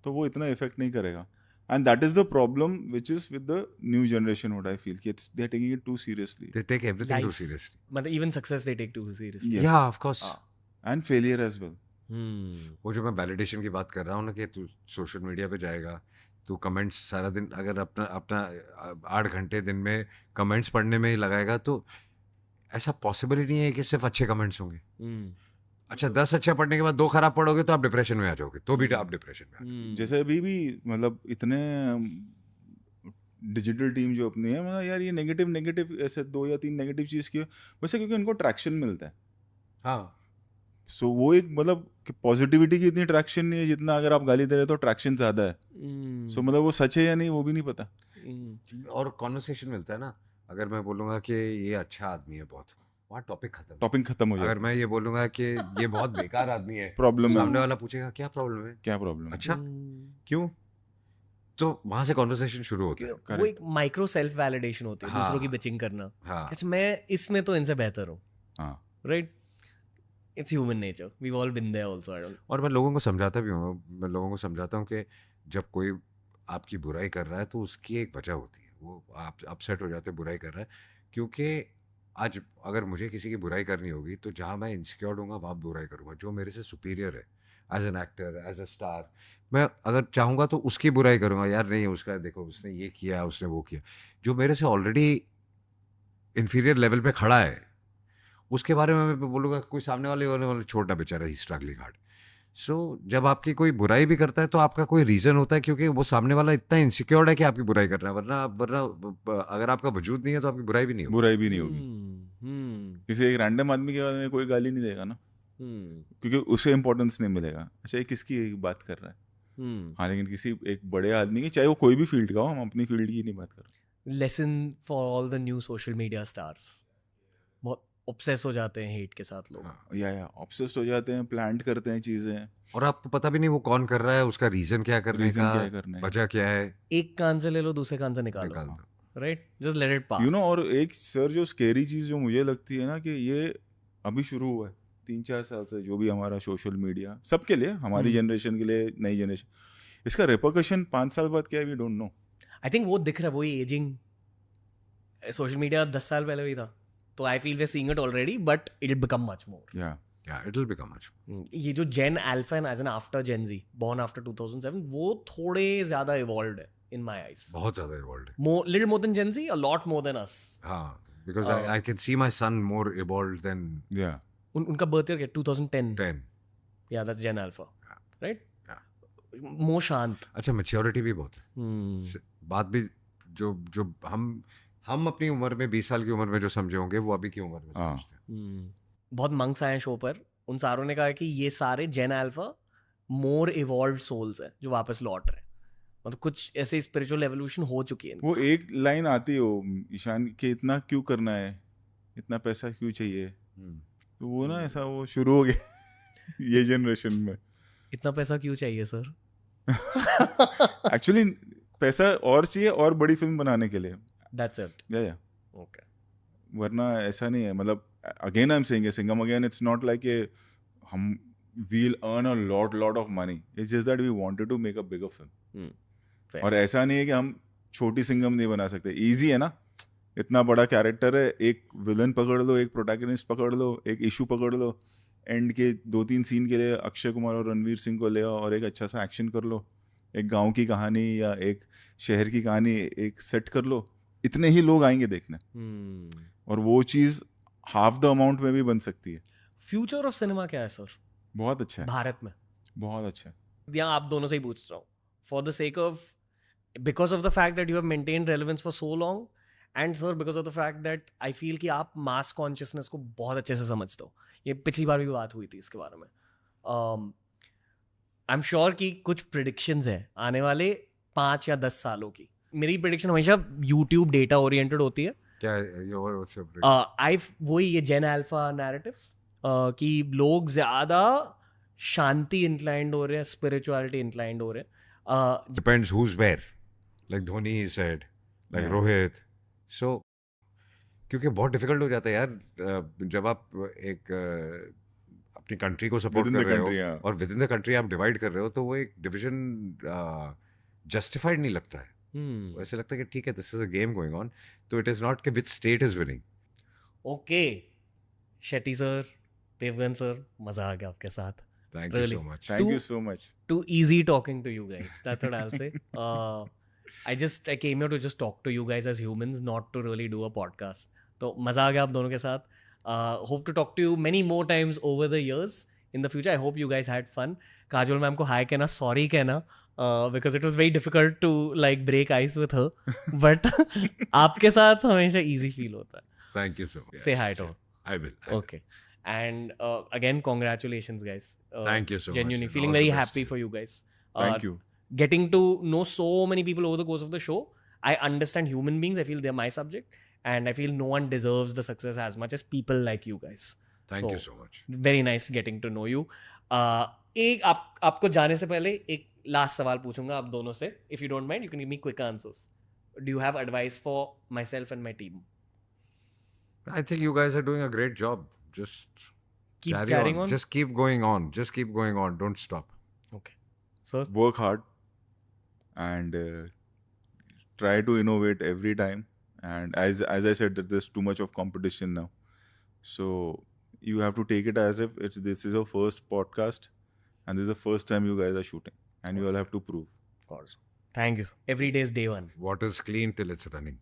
तो वो इतना इफेक्ट नहीं करेगा. And that is the problem which is with the new generation. What I feel कि it's they are taking it too seriously they take everything too Life. Seriously. मतलब even success they take too seriously. Yes. Yeah of course. And failure as well. वो जो मैं validation की बात कर रहा हूँ ना, कि तू सोशल मीडिया पे जाएगा, तू कमेंट्स सारा दिन अगर अपना 8 घंटे दिन में कमेंट्स पढ़ने में ही लगाएगा तो ऐसा पॉसिबल ही नहीं है कि सिर्फ अच्छे कमेंट्स होंगे. अच्छा, 10 अच्छा पढ़ने के बाद 2 खराब पढ़ोगे तो आप डिप्रेशन में आ जाओगे, तो भी आप डिप्रेशन में आ जाओगे. जैसे अभी भी मतलब इतने डिजिटल टीम जो अपनी है, मतलब यार ये नेगेटिव ऐसे 2 या 3 नेगेटिव चीज़ की वैसे, क्योंकि इनको ट्रैक्शन मिलता है. हाँ. सो वो एक मतलब पॉजिटिविटी की इतनी ट्रैक्शन नहीं है जितना अगर आप गाली दे रहे हो तो ट्रैक्शन ज़्यादा है. सो मतलब वो सच है या नहीं वो भी नहीं पता. और कॉन्वर्सेशन मिलता है ना. अगर मैं बोलूँगा कि ये अच्छा आदमी है बहुत, वहाँ टॉपिक खत्म. टॉपिक खत्म हो अगर जाता है. मैं ये बोलूँगा कि ये बहुत बेकार आदमी है, प्रॉब्लम है. सामने वाला पूछेगा क्या प्रॉब्लम है. क्या प्रॉब्लम है. अच्छा, क्यों? तो वहां से कॉन्वर्सेशन शुरू होता है. वो एक माइक्रो सेल्फ वैलिडेशन होती है. हाँ. दूसरों की बिचिंग करना. हाँ. अच्छा, मैं इसमें तो इनसे बेहतर हूँ. हाँ. Right. It's human nature. We all been there also. I don't. और मैं लोगों को समझाता भी हूँ. मैं लोगों को समझाता हूँ कि जब कोई आपकी बुराई कर रहा है तो उसकी एक वजह होती है. वो आप अपसेट हो जाते हैं बुराई कर रहा है, क्योंकि आज अगर मुझे किसी की बुराई करनी होगी तो जहाँ मैं इनसिक्योर हूँगा वहाँ बुराई करूँगा. जो मेरे से सुपीरियर है as an actor, as a star, मैं अगर चाहूँगा तो उसकी बुराई करूँगा. यार नहीं, उसका देखो उसने ये किया, उसने वो किया. जो मेरे से ऑलरेडी इन्फीरियर लेवल पे खड़ा है उसके बारे में मैं बोलूँगा कोई सामने वाले छोड़ना बेचारा, ही स्ट्रगलिंग हार्ड. सो जब आपकी कोई बुराई भी करता है तो आपका कोई रीज़न होता है, क्योंकि वो सामने वाला इतना इनसिक्योर्ड है कि आपकी बुराई कर रहा है. वरना अगर आपका वजूद नहीं है तो आपकी बुराई भी नहीं होगी. बुराई भी नहीं होगी. किसी एक रैंडम आदमी के बारे में कोई गाली नहीं देगा ना, क्योंकि उसे इम्पोर्टेंस नहीं मिलेगा. अच्छा, ये किसकी बात कर रहा है. हाँ, लेकिन किसी एक बड़े आदमी की, चाहे वो कोई भी फील्ड का हो, हम अपनी फील्ड की नहीं बात कर रहे. Lesson for all the new social media stars. बहुत ऑब्सेस हो जाते हैं हेट के साथ लोग. या ऑब्सेस्ड हो जाते हैं, प्लांट करते हैं चीजें, और आपको पता भी नहीं वो कौन कर रहा है, उसका रीज़न क्या करने रीजन का, क्या करना है. वजह क्या है. एक कान से ले लो, दूसरे कान से निकालो. निकाल दो. Right. Just let it pass. You know. और एक सर जो स्केरी चीज जो मुझे लगती है ना, कि ये अभी शुरू हुआ है 3-4 साल से, जो भी हमारा सोशल मीडिया सबके लिए, हमारी जनरेशन के लिए, नई जनरेशन, इसका रिपरकशन 5 साल बाद क्या है we don't know. I think वो दिख रहा है. वही एजिंग. सोशल मीडिया 10 साल पहले भी था, तो I feel we are seeing it already, but it will become much more. Yeah it will become much. ये जो Gen Alpha and as an after Gen Z, born after 2007, वो थोड़े ज्यादा इवॉल्व्ड है इन माय आईज. बहुत ज़्यादा evolved है. Little more than Gen Z, a lot more than us. हाँ, because I can see my son more evolved than या उनका बर्थ ईयर क्या 2010. 10. या that's Gen Alpha. Right. Yeah. More शांत. अच्छा, मैच्योरिटी भी बहुत है. बात भी जो हम अपनी उम्र में 20 साल की उम्र में जो समझे होंगे वो अभी की उम्र में हाँ. समझते हैं. बहुत मंक्स आए शो पर. उन सारों ने कहा कि ये सारे जेन अल्फा मोर इवॉल्व्ड सोल्स हैं जो वापस लौट रहे हैं. मतलब कुछ ऐसे स्पिरिचुअल एवोल्यूशन हो चुकी है. वो एक लाइन आती है वो ईशान के, इतना क्यों करना है, इतना पैसा क्यों चाहिए. तो वो ना ऐसा वो शुरू हो गया ये जनरेशन में. इतना पैसा क्यों चाहिए सर. एक्चुअली पैसा और चाहिए, और बड़ी फिल्म बनाने के लिए. That's it. Yeah okay. वरना ऐसा नहीं है. मतलब again I am saying Singham again, it's not like हम will earn a lot of money. It's just that we wanted to make a bigger film. और ऐसा नहीं है कि हम छोटी सिंगम नहीं बना सकते. इजी है ना, इतना बड़ा कैरेक्टर है, एक विलन पकड़ लो, एक प्रोटैगनिस्ट पकड़ लो, एक इशू पकड़ लो, एंड के 2-3 सीन के लिए अक्षय कुमार और रणवीर सिंह को ले आओ और एक अच्छा सा एक्शन कर लो. एक गांव की कहानी या एक शहर की कहानी एक सेट कर लो, इतने ही लोग आएंगे देखने. और वो चीज़ हाफ द अमाउंट में भी बन सकती है. फ्यूचर ऑफ सिनेमा क्या है सर बहुत अच्छा है. भारत में? बहुत अच्छा. या आप दोनों से ही पूछ रहा हूँ for the sake of because of the fact that you have maintained relevance for so long and sir because of the fact that I feel कि आप मास कॉन्शियसनेस को बहुत अच्छे से समझते हो. ये पिछली बार भी बात हुई थी इसके बारे में. आई एम श्योर कि कुछ प्रिडिक्शंस है आने वाले 5 या 10 सालों की. मेरी प्रिडिक्शन हमेशा यूट्यूब डेटा ओरिएंटेड होती है. क्या आई वही ये जेन अल्फा नैरेटिव कि लोग ज़्यादा शांति इंक्लाइंड हो रहे हैं, स्पिरिचुअलिटी इंक्लाइंड हो रहे हैं. depends who's where, like Dhoni he said, like Yeah. Rohit. So क्योंकि बहुत डिफिकल्ट हो जाता है यार जब आप एक अपनी कंट्री को सपोर्ट Within कर the रहे country, हो yeah. और विद इन द कंट्री आप डिवाइड कर रहे हो तो वो एक डिवीजन जस्टिफाइड नहीं लगता है. ऐसे लगता है कि ठीक है this is a game going on, तो इट इज नॉट कि which state is winning. Okay Shetty sir, Devgan sir, मजा आ गया आपके साथ. Thank you Really? So much. Thank Too- you so much. Too easy talking to you guys. That's what I'll say. I came here to just talk to you guys as humans, not to really do a podcast. तो मजा आ गया आप दोनों के साथ. Hope to talk to you many more times over the years in the future. I hope you guys had fun. Kajol ma'am को हाय कहना, सॉरी कहना, because it was very difficult to like break ice with her. But आपके साथ हमेशा easy feel होता है. Thank you so much. Say hi to her. I will. Okay. And again, congratulations, guys. Thank you so much, Genuinely and feeling all very the best happy to for you guys. Thank you. Getting to know so many people over the course of the show. I understand human beings. I feel they're my subject. And I feel no one deserves the success as much as people like you guys. Thank you so much. Very nice getting to know you. एक आपको जाने से पहले एक last सवाल पूछूंगा आप दोनों से. If you don't mind, you can give me quick answers. Do you have advice for myself and my team? I think you guys are doing a great job. Just Keep carry carrying on. Just keep going on. Just keep going on. Don't stop. Okay. Sir? Work hard and try to innovate every time. And as I said, that there's too much of competition now, so you have to take it as if this is your first podcast and this is the first time you guys are shooting, and you all have to prove. Of course. Thank you, sir. Every day is day one. Water's clean till it's running.